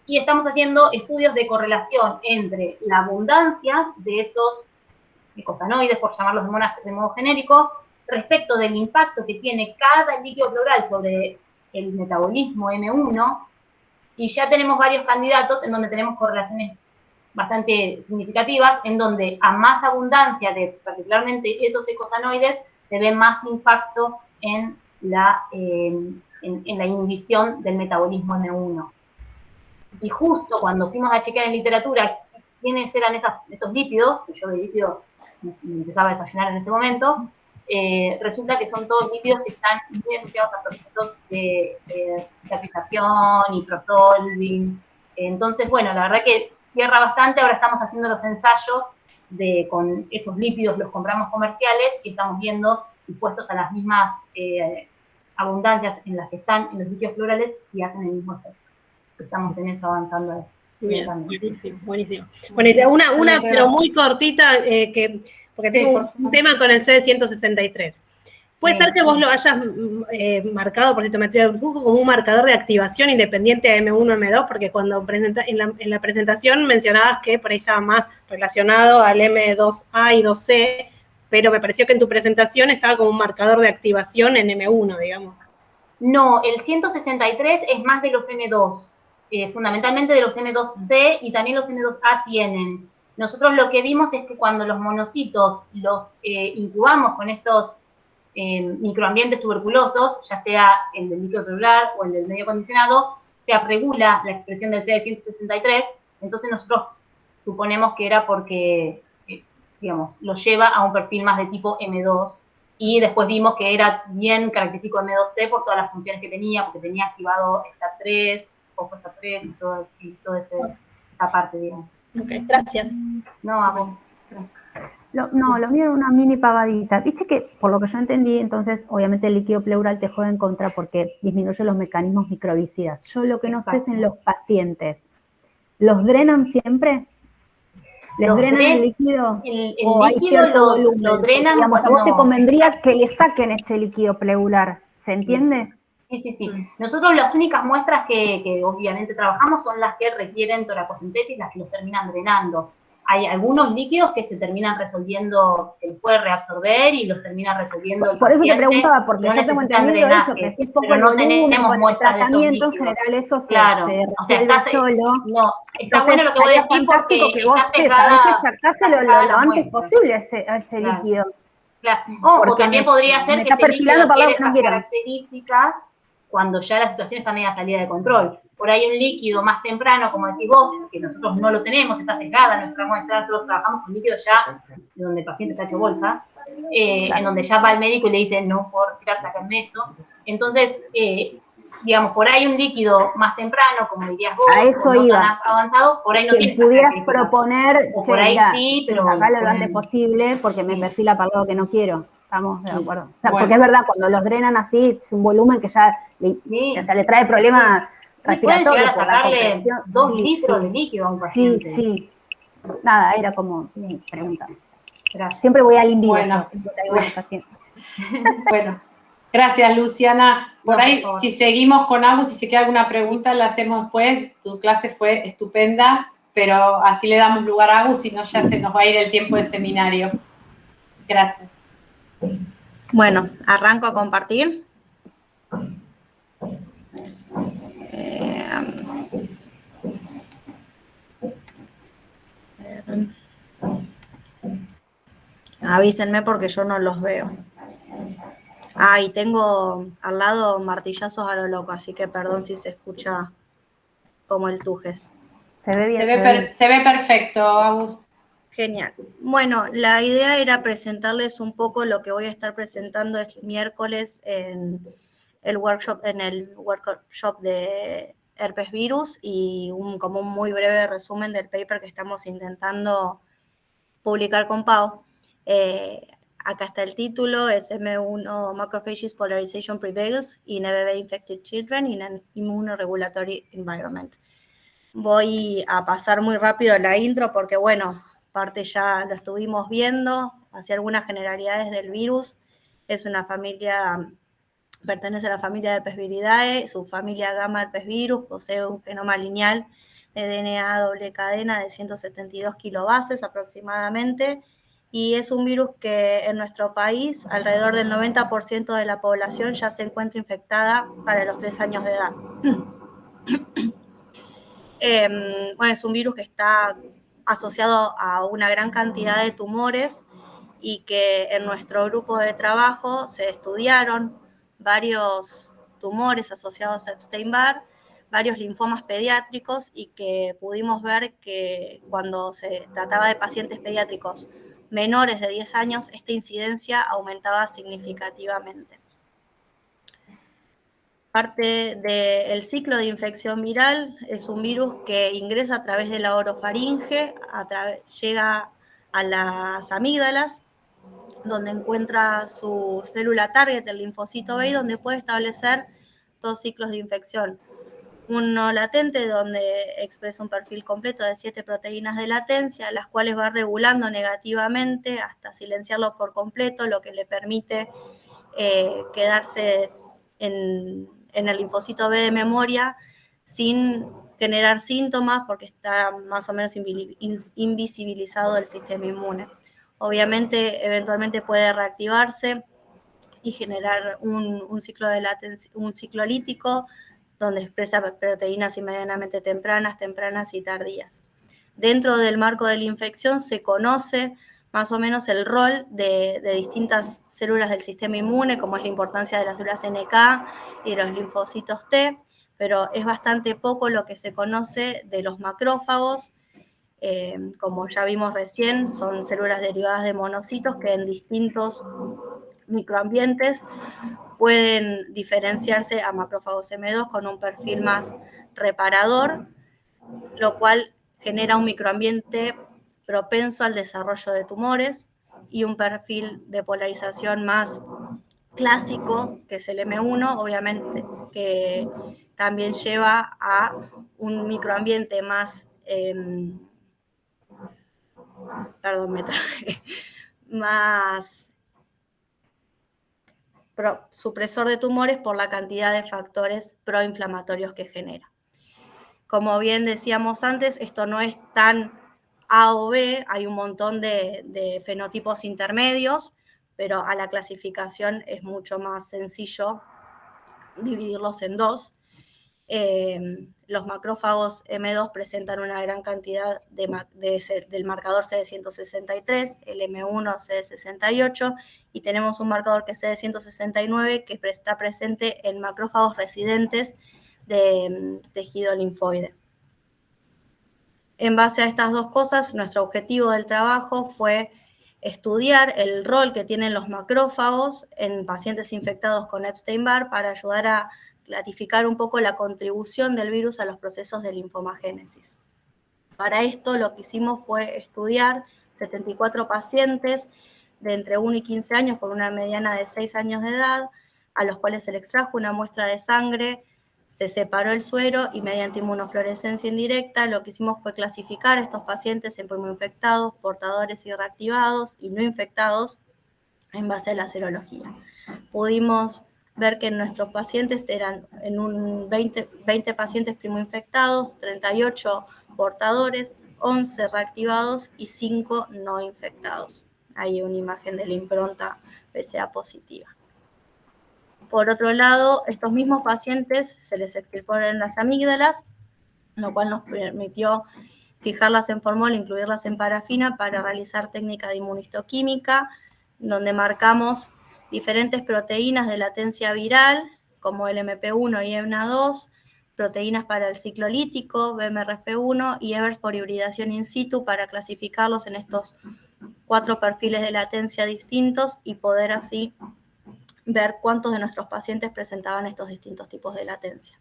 y estamos haciendo estudios de correlación entre la abundancia de esos eicosanoides, por llamarlos de modo genérico, respecto del impacto que tiene cada líquido pleural sobre el metabolismo M1, y ya tenemos varios candidatos en donde tenemos correlaciones bastante significativas, en donde a más abundancia de particularmente esos eicosanoides se ve más impacto en la inhibición del metabolismo M1. Y justo cuando fuimos a chequear en literatura quiénes eran esos lípidos, que yo de lípidos me empezaba a desayunar en ese momento, resulta que son todos lípidos que están muy asociados a procesos de cicatrización y prosolving. Entonces, bueno, la verdad que cierra bastante. Ahora estamos haciendo los ensayos con esos lípidos, los compramos comerciales y estamos viendo dispuestos a las mismas abundancias en las que están en los líquidos pleurales y hacen el mismo efecto. Estamos en eso avanzando. Bien, buenísimo, buenísimo. Bueno, una pero muy cortita, porque tengo un tema con el CD163. Puede ser que vos lo hayas marcado por citometría de flujo como un marcador de activación independiente a M1, M2, porque cuando en la presentación mencionabas que por ahí estaba más relacionado al M2A y 2C, pero me pareció que en tu presentación estaba como un marcador de activación en M1, digamos. No, el 163 es más de los M2, fundamentalmente de los M2C y también los M2A tienen. Nosotros lo que vimos es que cuando los monocitos los incubamos con estos microambientes tuberculosos, ya sea el del líquido pleural o el del medio acondicionado, se regula la expresión del CD163, entonces nosotros suponemos que era porque, digamos, lo lleva a un perfil más de tipo M2, y después vimos que era bien característico de M2C por todas las funciones que tenía, porque tenía activado STAT3, ojo STAT3 y toda esa parte, digamos. Ok, gracias. No, a vos. Gracias. Lo mío era una mini pavadita. Viste que, por lo que yo entendí, entonces, obviamente el líquido pleural te juega en contra porque disminuye los mecanismos microbicidas. Yo lo que no sé es en los pacientes. ¿Los drenan siempre? ¿Les drenan el líquido? El líquido lo drenan. Digamos, a vos te convendría que le saquen ese líquido pleural. ¿Se entiende? Sí. Nosotros las únicas muestras que obviamente trabajamos son las que requieren toracocentesis, las que los terminan drenando. Hay algunos líquidos que se terminan resolviendo, que los puede reabsorber y los termina resolviendo el Por eso paciente, te preguntaba, porque no yo tengo necesitan entendido drenaje, eso, que si es poco pero no volumen, tenemos muestras de esos tratamiento, en líquidos. general eso se Claro, resuelve solo. No, está bueno lo que voy a decir porque que vos sacáselo lo antes posible a ese líquido. Claro. O también podría ser que ese líquido adquiere esas quiero. características cuando ya la situación está media salida de control. Por ahí un líquido más temprano, como decís vos, que nosotros no lo tenemos, está sesgada nuestra muestra, nosotros trabajamos con líquidos ya donde el paciente está hecho bolsa, en donde ya va el médico y le dice, no, por tirar, sacarme esto. Entonces, digamos, por ahí un líquido más temprano, como dirías vos, a eso no iba. tan avanzado, por ahí no tiene. Pudieras proponer, o por ahí sí, pero sacarlo lo antes posible, porque me perfila para algo que no quiero. Estamos de acuerdo. O sea, porque es verdad, cuando los drenan así, es un volumen que ya le trae problemas Sí, pueden llegar respiratorio a por la sacarle compresión. 2 Sí, litros sí. de líquido a un Sí, paciente. sí. Nada, era como mi pregunta. Gracias. Siempre voy al INVIDO, Bueno, yo siempre traigo los pacientes. Bueno, gracias, Luciana. Por No, ahí, por favor. si seguimos con Agus, si se queda alguna pregunta, la hacemos después. Tu clase fue estupenda, pero así le damos lugar a Agus, si no ya se nos va a ir el tiempo de seminario. Gracias. Bueno, arranco a compartir. Avísenme porque yo no los veo. Ah, y tengo al lado martillazos a lo loco, así que perdón si se escucha como el Tujes. Se ve bien, Se ve perfecto, Agus. Genial. Bueno, la idea era presentarles un poco lo que voy a estar presentando el miércoles en el workshop de herpes virus y como un muy breve resumen del paper que estamos intentando publicar con Pau. Acá está el título, SM1 Macrophages Polarization Prevails in EBV Infected Children in an Immunoregulatory Environment. Voy a pasar muy rápido la intro porque, bueno, parte ya lo estuvimos viendo, hacia algunas generalidades del virus. Es una familia, pertenece a la familia de Herpesviridae, su familia gamma herpesvirus, posee un genoma lineal de DNA doble cadena de 172 kilobases aproximadamente, y es un virus que en nuestro país alrededor del 90% de la población ya se encuentra infectada para los 3 años de edad. Bueno, es un virus que está asociado a una gran cantidad de tumores y que en nuestro grupo de trabajo se estudiaron varios tumores asociados a Epstein-Barr, varios linfomas pediátricos, y que pudimos ver que cuando se trataba de pacientes pediátricos menores de 10 años, esta incidencia aumentaba significativamente. Parte del ciclo de infección viral es un virus que ingresa a través de la orofaringe, llega a las amígdalas, donde encuentra su célula target, el linfocito B, donde puede establecer 2 ciclos de infección. Uno latente, donde expresa un perfil completo de 7 proteínas de latencia, las cuales va regulando negativamente hasta silenciarlo por completo, lo que le permite quedarse en el linfocito B de memoria sin generar síntomas porque está más o menos invisibilizado del sistema inmune. Obviamente, eventualmente puede reactivarse y generar un ciclo de latencia, un ciclo lítico, donde expresa proteínas inmediatamente tempranas y tardías. Dentro del marco de la infección se conoce más o menos el rol de distintas células del sistema inmune, como es la importancia de las células NK y de los linfocitos T, pero es bastante poco lo que se conoce de los macrófagos. Como ya vimos recién, son células derivadas de monocitos que en distintos microambientes pueden diferenciarse a macrófagos M2 con un perfil más reparador, lo cual genera un microambiente propenso al desarrollo de tumores y un perfil de polarización más clásico, que es el M1, obviamente, que también lleva a un microambiente más, más supresor de tumores por la cantidad de factores proinflamatorios que genera. Como bien decíamos antes, esto no es tan A o B, hay un montón de fenotipos intermedios, pero a la clasificación es mucho más sencillo dividirlos en 2. Los macrófagos M2 presentan una gran cantidad del marcador CD163, el M1 CD68, y tenemos un marcador que es CD169 que está presente en macrófagos residentes de tejido linfoide. En base a estas 2 cosas, nuestro objetivo del trabajo fue estudiar el rol que tienen los macrófagos en pacientes infectados con Epstein-Barr para ayudar a clarificar un poco la contribución del virus a los procesos de linfomagénesis. Para esto lo que hicimos fue estudiar 74 pacientes de entre 1 y 15 años con una mediana de 6 años de edad, a los cuales se les extrajo una muestra de sangre Se separó el suero y mediante inmunofluorescencia indirecta lo que hicimos fue clasificar a estos pacientes en primoinfectados, portadores y reactivados y no infectados en base a la serología. Pudimos ver que nuestros pacientes eran en un 20 pacientes primoinfectados, 38 portadores, 11 reactivados y 5 no infectados. Hay una imagen de la impronta PCA positiva. Por otro lado, estos mismos pacientes se les extirparon las amígdalas, lo cual nos permitió fijarlas en formol, incluirlas en parafina para realizar técnica de inmunistoquímica, donde marcamos diferentes proteínas de latencia viral, como el MP1 y EBNA2, proteínas para el ciclo lítico, BMRF1 y EVERS por hibridación in situ para clasificarlos en estos 4 perfiles de latencia distintos y poder así ver cuántos de nuestros pacientes presentaban estos distintos tipos de latencia.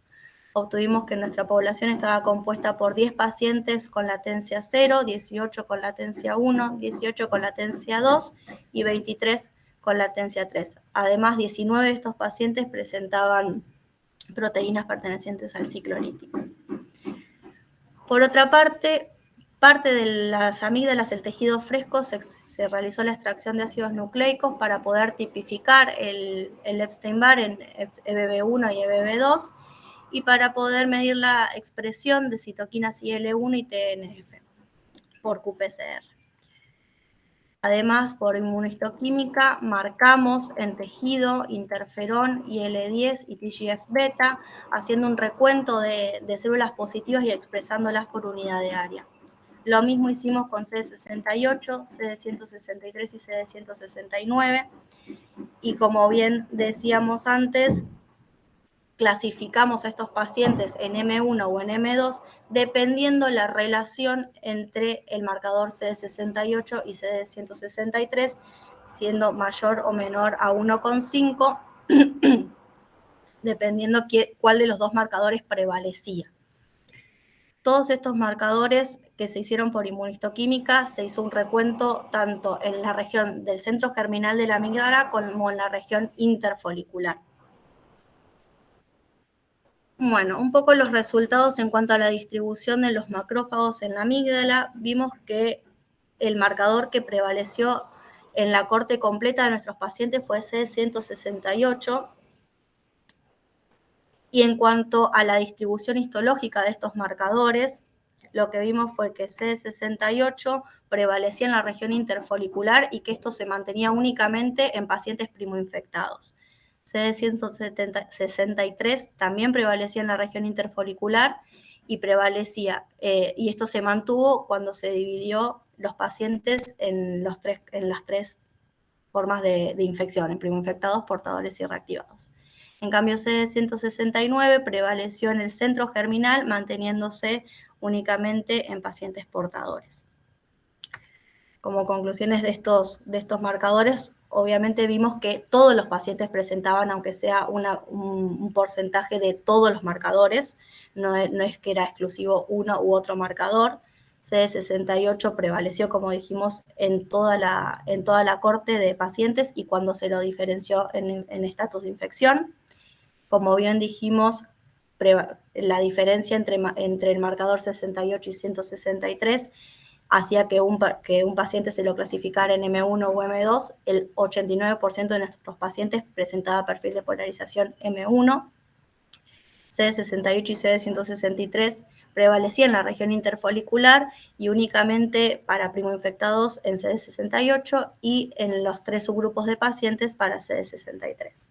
Obtuvimos que nuestra población estaba compuesta por 10 pacientes con latencia 0, 18 con latencia 1, 18 con latencia 2 y 23 con latencia 3. Además, 19 de estos pacientes presentaban proteínas pertenecientes al ciclo lítico. Por otra parte de las amígdalas, el tejido fresco, se realizó la extracción de ácidos nucleicos para poder tipificar el Epstein-Barr en EBB1 y EBB2 y para poder medir la expresión de citoquinas IL-1 y TNF por qPCR. Además, por inmunistoquímica, marcamos en tejido interferón, IL-10 y TGF-beta, haciendo un recuento de células positivas y expresándolas por unidad de área. Lo mismo hicimos con CD68, CD163 y CD169. Y como bien decíamos antes, clasificamos a estos pacientes en M1 o en M2 dependiendo la relación entre el marcador CD68 y CD163, siendo mayor o menor a 1,5, dependiendo cuál de los dos marcadores prevalecía. Todos estos marcadores que se hicieron por inmunistoquímica, se hizo un recuento tanto en la región del centro germinal de la amígdala como en la región interfolicular. Bueno, un poco los resultados en cuanto a la distribución de los macrófagos en la amígdala. Vimos que el marcador que prevaleció en la corte completa de nuestros pacientes fue CD168. Y en cuanto a la distribución histológica de estos marcadores, lo que vimos fue que CD68 prevalecía en la región interfolicular y que esto se mantenía únicamente en pacientes primoinfectados. CD163 también prevalecía en la región interfolicular y y esto se mantuvo cuando se dividió los pacientes en las tres formas de infección, en primoinfectados, portadores y reactivados. En cambio, CD169 prevaleció en el centro germinal, manteniéndose únicamente en pacientes portadores. Como conclusiones de estos marcadores, obviamente vimos que todos los pacientes presentaban, aunque sea un porcentaje de todos los marcadores, no es que era exclusivo uno u otro marcador. CD68 prevaleció, como dijimos, en toda la corte de pacientes y cuando se lo diferenció en estatus de infección. Como bien dijimos, la diferencia entre el marcador 68 y 163 hacía que un paciente se lo clasificara en M1 o M2. El 89% de nuestros pacientes presentaba perfil de polarización M1. CD68 y CD163 prevalecían en la región interfolicular y únicamente para primoinfectados en CD68 y en los 3 subgrupos de pacientes para CD63.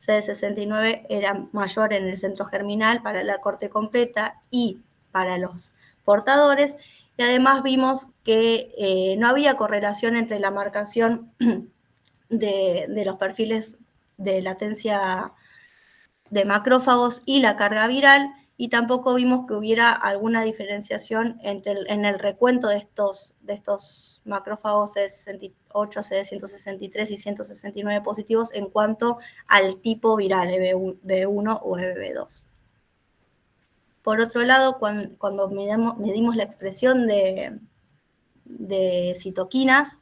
CD69 era mayor en el centro germinal para la corte completa y para los portadores, y además vimos que no había correlación entre la marcación de los perfiles de latencia de macrófagos y la carga viral, y tampoco vimos que hubiera alguna diferenciación en el recuento de estos macrófagos CD68, CD163 y 169 positivos en cuanto al tipo viral, EBV1 o EBV2. Por otro lado, cuando medimos la expresión de citoquinas,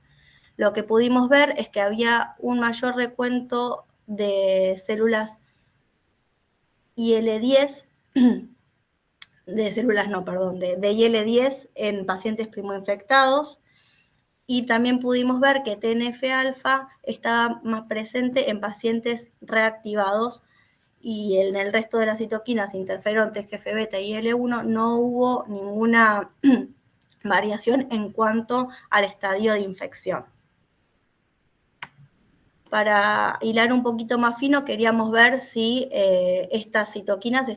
lo que pudimos ver es que había un mayor recuento de células IL-10, de células, no, perdón, de IL-10 en pacientes primoinfectados, y también pudimos ver que TNF-alfa estaba más presente en pacientes reactivados, y en el resto de las citoquinas, interferón, TGF-beta y IL-1, no hubo ninguna variación en cuanto al estadio de infección. Para hilar un poquito más fino, queríamos ver si estas citoquinas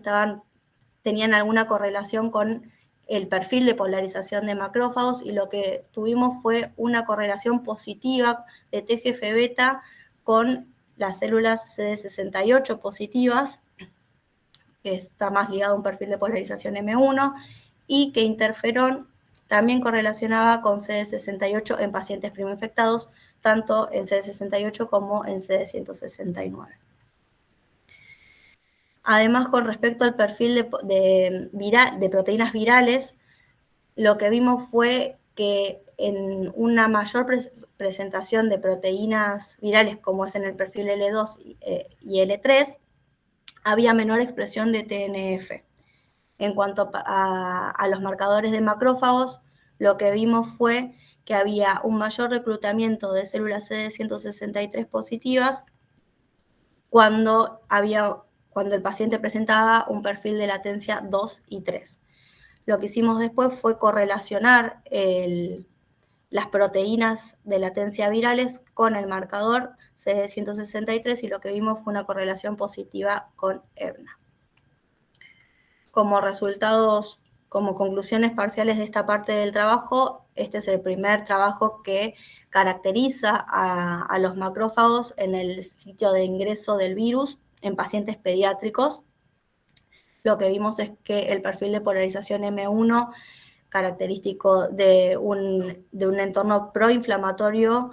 tenían alguna correlación con el perfil de polarización de macrófagos, y lo que tuvimos fue una correlación positiva de TGF-beta con las células CD68 positivas, que está más ligado a un perfil de polarización M1, y que interferón también correlacionaba con CD68 en pacientes primoinfectados, tanto en CD68 como en CD169. Además, con respecto al perfil de proteínas virales, lo que vimos fue que en una mayor presentación de proteínas virales, como es en el perfil L2 y L3, había menor expresión de TNF. En cuanto a los marcadores de macrófagos, lo que vimos fue que había un mayor reclutamiento de células CD163 positivas cuando el paciente presentaba un perfil de latencia 2 y 3. Lo que hicimos después fue correlacionar las proteínas de latencia virales con el marcador CD163, y lo que vimos fue una correlación positiva con EBNA. Como resultados, como conclusiones parciales de esta parte del trabajo, este es el primer trabajo que caracteriza a los macrófagos en el sitio de ingreso del virus en pacientes pediátricos. Lo que vimos es que el perfil de polarización M1, característico de un entorno proinflamatorio,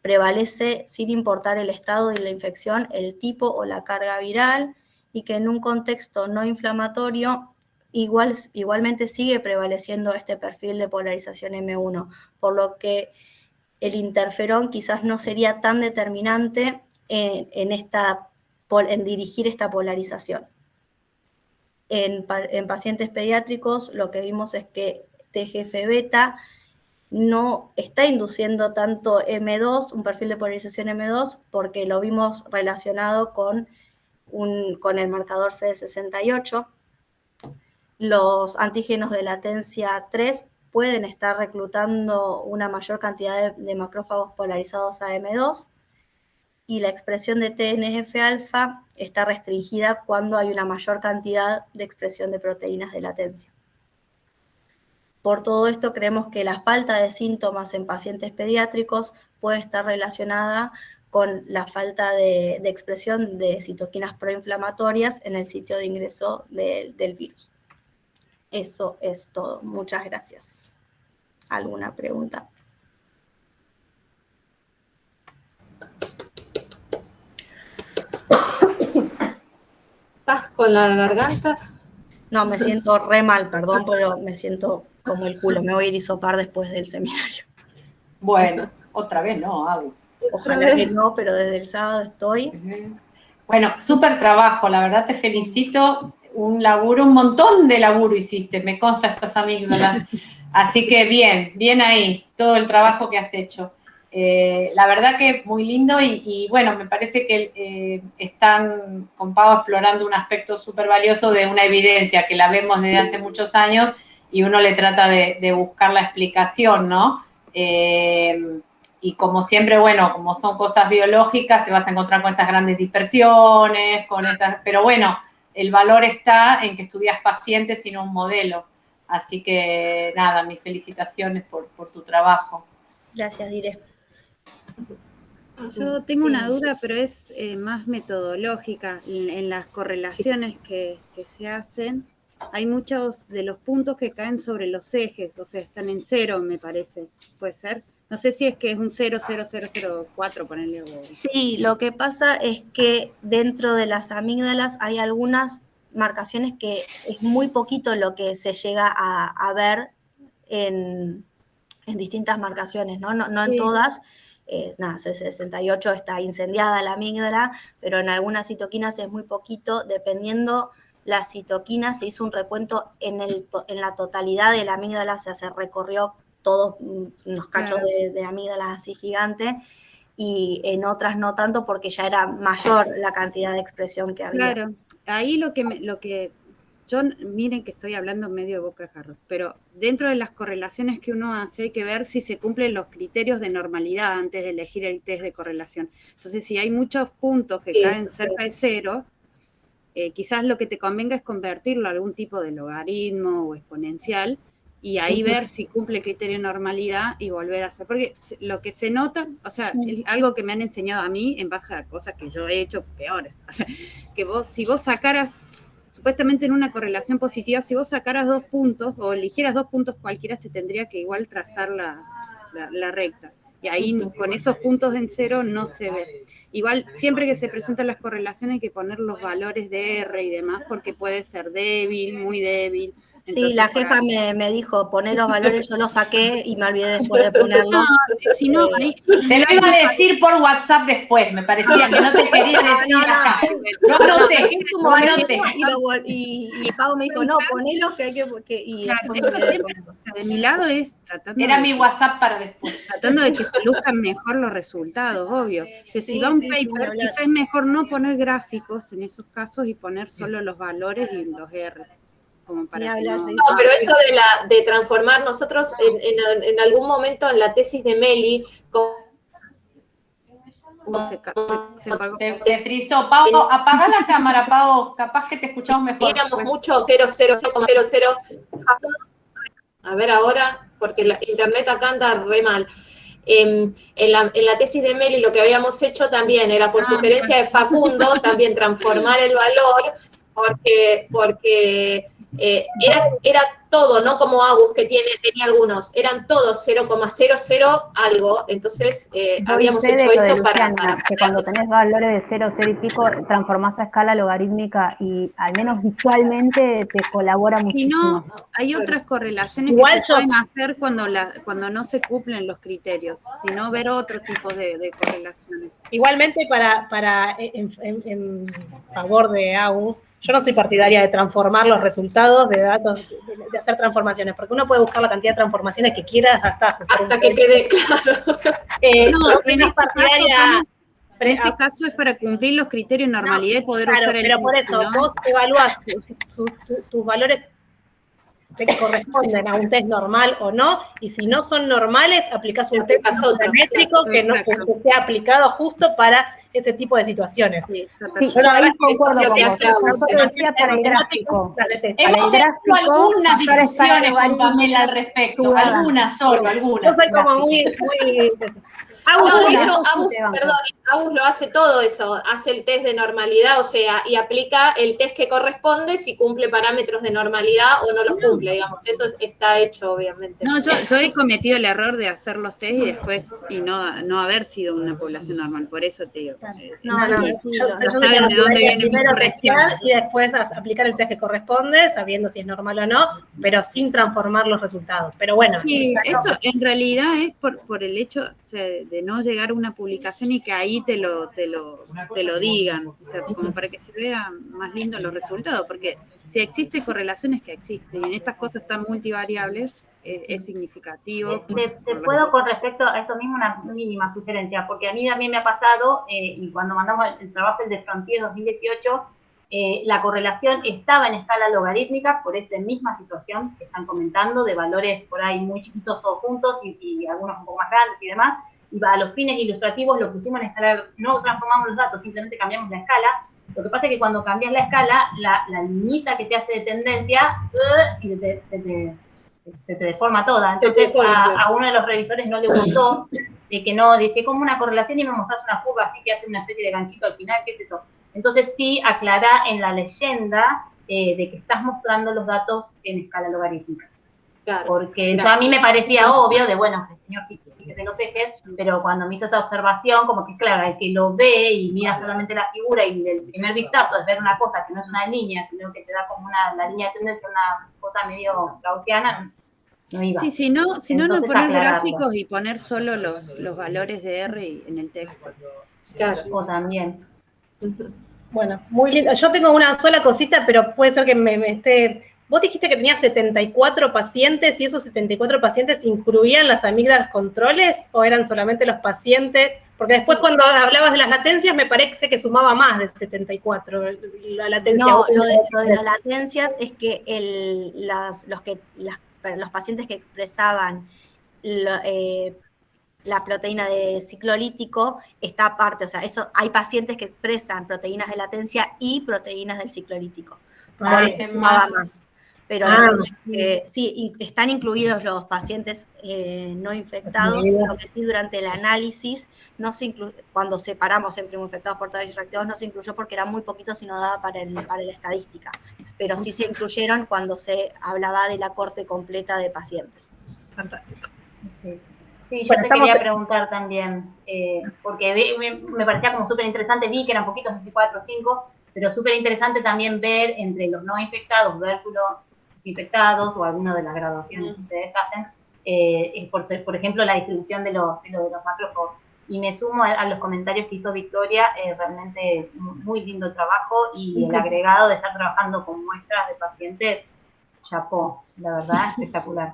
prevalece sin importar el estado de la infección, el tipo o la carga viral, y que en un contexto no inflamatorio igualmente sigue prevaleciendo este perfil de polarización M1, por lo que el interferón quizás no sería tan determinante en dirigir esta polarización. En pacientes pediátricos lo que vimos es que TGF-beta no está induciendo tanto M2, un perfil de polarización M2, porque lo vimos relacionado con el marcador CD68. Los antígenos de latencia 3 pueden estar reclutando una mayor cantidad de macrófagos polarizados a M2, y la expresión de TNF-alfa está restringida cuando hay una mayor cantidad de expresión de proteínas de latencia. Por todo esto, creemos que la falta de síntomas en pacientes pediátricos puede estar relacionada con la falta de expresión de citoquinas proinflamatorias en el sitio de ingreso del virus. Eso es todo. Muchas gracias. ¿Alguna pregunta? ¿Estás con la garganta? No, me siento re mal, perdón, pero me siento como el culo. Me voy a ir a hisopar después del seminario. Bueno, otra vez no, Agus. Ojalá que no, pero desde el sábado estoy. Bueno, súper trabajo, la verdad te felicito. Un laburo, un montón de laburo hiciste, me consta estas amígdalas. Así que bien ahí, todo el trabajo que has hecho. La verdad que muy lindo y bueno, me parece que están con Pau explorando un aspecto súper valioso de una evidencia que la vemos desde hace muchos años y uno le trata de buscar la explicación, ¿no? Y como siempre, bueno, como son cosas biológicas, te vas a encontrar con esas grandes dispersiones, pero bueno, el valor está en que estudias pacientes y no un modelo. Así que nada, mis felicitaciones por tu trabajo. Gracias, Dire. Yo tengo una duda, pero es más metodológica. En las correlaciones que se hacen, hay muchos de los puntos que caen sobre los ejes, o sea, están en 0, me parece. ¿Puede ser? No sé si es que es un 0,0004, ponerle. Sí, lo que pasa es que dentro de las amígdalas hay algunas marcaciones que es muy poquito lo que se llega a ver en distintas marcaciones, ¿no? No en todas, C68 está incendiada la amígdala, pero en algunas citoquinas es muy poquito, dependiendo la citoquina, se hizo un recuento en la totalidad de la amígdala, se recorrió todos unos cachos de amígdalas así gigantes, y en otras no tanto porque ya era mayor la cantidad de expresión que había. Claro, ahí lo que yo, miren que estoy hablando medio de boca de jarro, pero dentro de las correlaciones que uno hace hay que ver si se cumplen los criterios de normalidad antes de elegir el test de correlación. Entonces, si hay muchos puntos que caen cerca de cero, quizás lo que te convenga es convertirlo a algún tipo de logaritmo o exponencial y ahí ver si cumple el criterio de normalidad y volver a hacer. Porque lo que se nota, o sea, es algo que me han enseñado a mí en base a cosas que yo he hecho peores. O sea, que si vos sacaras, supuestamente en una correlación positiva, si vos sacaras 2 puntos o eligieras 2 puntos cualquiera, te tendría que igual trazar la recta. Y ahí con esos puntos en cero no se ve. Igual, siempre que se presentan las correlaciones hay que poner los valores de R y demás, porque puede ser débil, muy débil. Entonces, sí, la jefa me dijo, poné los valores, yo los saqué y me olvidé después de ponerlos. No, si no, ahí, te lo iba a decir por WhatsApp después, me parecía que no te quería decir acá. No anoté, no anoté. Y Pau me dijo, no, ponelos que hay que y después me olvidé de ponerlos. De mi lado es tratando Era mi WhatsApp para después. Tratando de que se luzcan mejor los resultados, obvio. Que si va un paper, quizás es mejor no poner gráficos en esos casos y poner solo los valores y los R. Como para no, pero eso de transformar, nosotros en algún momento en la tesis de Meli, se frizó. Pau, apaga la cámara, Pau, capaz que te escuchamos mejor. Teníamos mucho 0,00. A ver ahora, porque la internet acá anda re mal. En la tesis de Meli lo que habíamos hecho también era por sugerencia de Facundo, también transformar el valor, porque era todo, no como Agus que tenía algunos, eran todos 0,00 algo, entonces habíamos hecho eso para que cuando tenés valores de 0, 0 y pico, transformás a escala logarítmica y al menos visualmente te colabora muchísimo. Si no, hay otras correlaciones que se pueden hacer cuando no se cumplen los criterios, sino ver otro tipo de correlaciones. Igualmente, en favor de Agus, yo no soy partidaria de transformar los resultados de datos, de hacer transformaciones, porque uno puede buscar la cantidad de transformaciones que quiera hasta que quede claro. No soy partidaria. En este caso es para cumplir los criterios de normalidad y poder usar el... Pero por eso, vos evaluás tus valores que corresponden a un test normal o no, y si no son normales, aplicás un test métrico que sea aplicado justo para ese tipo de situaciones. Sí, yo ahí concuerdo con vos. Yo decía para el gráfico. Hemos tenido algunas discusiones con Pamela al respecto, algunas. Yo soy como muy de hecho, Agus lo hace todo eso, hace el test de normalidad, o sea, y aplica el test que corresponde si cumple parámetros de normalidad o no los cumple, digamos, eso está hecho, obviamente. No, yo he cometido el error de hacer los test y después, no haber sido una población normal, por eso te digo. No saben de dónde viene mi corrección. Y después aplicar el test que corresponde, sabiendo si es normal o no, pero sin transformar los resultados. Pero bueno. Sí, esto en realidad es por el hecho de no llegar a una publicación y que ahí te lo digan, o sea, como para que se vean más lindos los resultados, porque si existe correlación es que existe, y en estas cosas tan multivariables es significativo. Te puedo con respecto a esto mismo una mínima sugerencia, porque a mí también me ha pasado, y cuando mandamos el trabajo de Frontier 2018, la correlación estaba en escala logarítmica por esta misma situación que están comentando, de valores por ahí muy chiquitos todos juntos y algunos un poco más grandes y demás, y a los fines ilustrativos lo pusimos en escala, no transformamos los datos, simplemente cambiamos la escala. Lo que pasa es que cuando cambias la escala, la liñita que te hace de tendencia, se te deforma toda. Entonces a uno de los revisores no le gustó, de que no, decía como una correlación y me mostrás una curva así que hace una especie de ganchito al final, ¿qué es eso? Entonces sí aclará en la leyenda de que estás mostrando los datos en escala logarítmica. Claro, porque a mí me parecía obvio de, bueno, el señor fíjese los ejes, pero cuando me hizo esa observación, como que claro, el que lo ve y mira solamente la figura y el primer vistazo es ver una cosa que no es una línea, sino que te da como la línea de tendencia, una cosa medio gaussiana, no iba. Sí, si no Entonces, poner aclararlo. gráficos y poner solo los valores de R en el texto. Claro. O también. Bueno, muy lindo. Yo tengo una sola cosita, pero puede ser que me esté... Vos dijiste que tenías 74 pacientes y esos 74 pacientes incluían las amígdalas controles o eran solamente los pacientes, porque después cuando hablabas de las latencias me parece que sumaba más de 74 la latencia. No, lo de las latencias es que los pacientes que expresaban la proteína de ciclolítico está aparte, o sea, hay pacientes que expresan proteínas de latencia y proteínas del ciclolítico. Por eso sumaba más. Pero sí, están incluidos los pacientes no infectados, lo que sí durante el análisis, cuando separamos en primo-infectados, portadores y reactivos, no se incluyó porque eran muy poquitos y no daba para la estadística. Pero sí se incluyeron cuando se hablaba de la corte completa de pacientes. Fantástico. Sí, yo te quería preguntar también, porque me parecía como súper interesante, vi que eran poquitos, 24 o 5, pero súper interesante también ver entre los no infectados versus los infectados o alguna de las graduaciones que ustedes hacen, por ejemplo, la distribución de los macrófagos. Y me sumo a los comentarios que hizo Victoria, realmente muy lindo el trabajo y el agregado de estar trabajando con muestras de pacientes, chapó, la verdad, espectacular.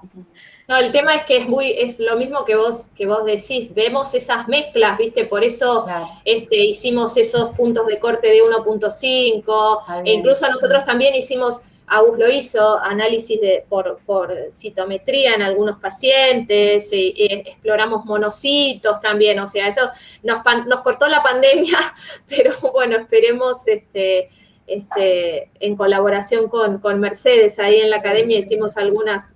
No, el tema es que es lo mismo que vos decís, vemos esas mezclas, ¿viste? Por eso hicimos esos puntos de corte de 1.5, e incluso nosotros también hicimos, Agus lo hizo, análisis por citometría en algunos pacientes, exploramos monocitos también, o sea, eso nos cortó la pandemia, pero bueno, esperemos en colaboración con Mercedes, ahí en la academia hicimos algunas,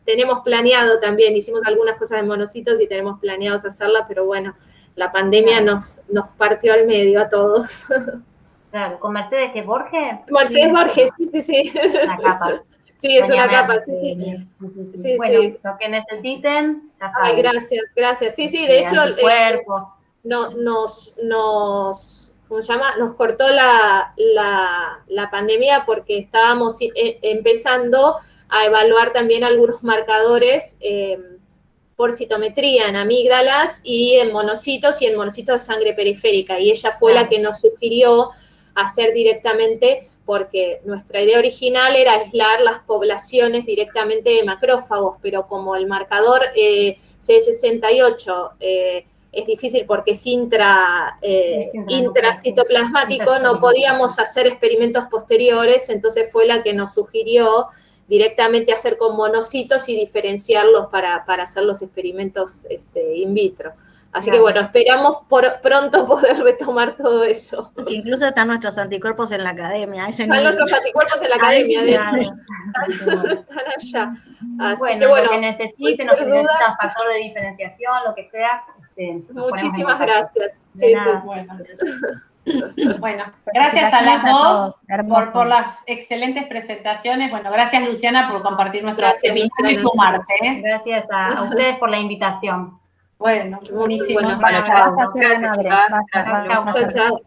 tenemos planeado también, hicimos algunas cosas de monocitos y tenemos planeados hacerlas, pero bueno, la pandemia nos partió al medio a todos. Claro, ¿con Mercedes que Borges? Mercedes Borges, sí. Una capa. Sí, es una capa, sí. Bueno, lo que necesiten, ya saben. Ay, gracias. Sí, de hecho, ¿cómo se llama? Nos cortó la pandemia porque estábamos empezando a evaluar también algunos marcadores por citometría en amígdalas y en monocitos de sangre periférica. Y ella fue la que nos sugirió hacer directamente, porque nuestra idea original era aislar las poblaciones directamente de macrófagos, pero como el marcador C68 es difícil porque es intracitoplasmático, no podíamos hacer experimentos posteriores, entonces fue la que nos sugirió directamente hacer con monocitos y diferenciarlos para hacer los experimentos in vitro. Así que bueno, esperamos pronto poder retomar todo eso. Que incluso están nuestros anticuerpos en la academia. Están nuestros anticuerpos en la academia, están allá. Así que bueno, lo que necesiten, o si necesitan factor de diferenciación, lo que sea. Muchísimas gracias. Bueno, gracias a las dos por las excelentes presentaciones. Bueno, gracias Luciana por compartir nuestro seminario y sumarte. Gracias a ustedes por la invitación. Bueno, buenísimo. Bueno, Gracias, chao.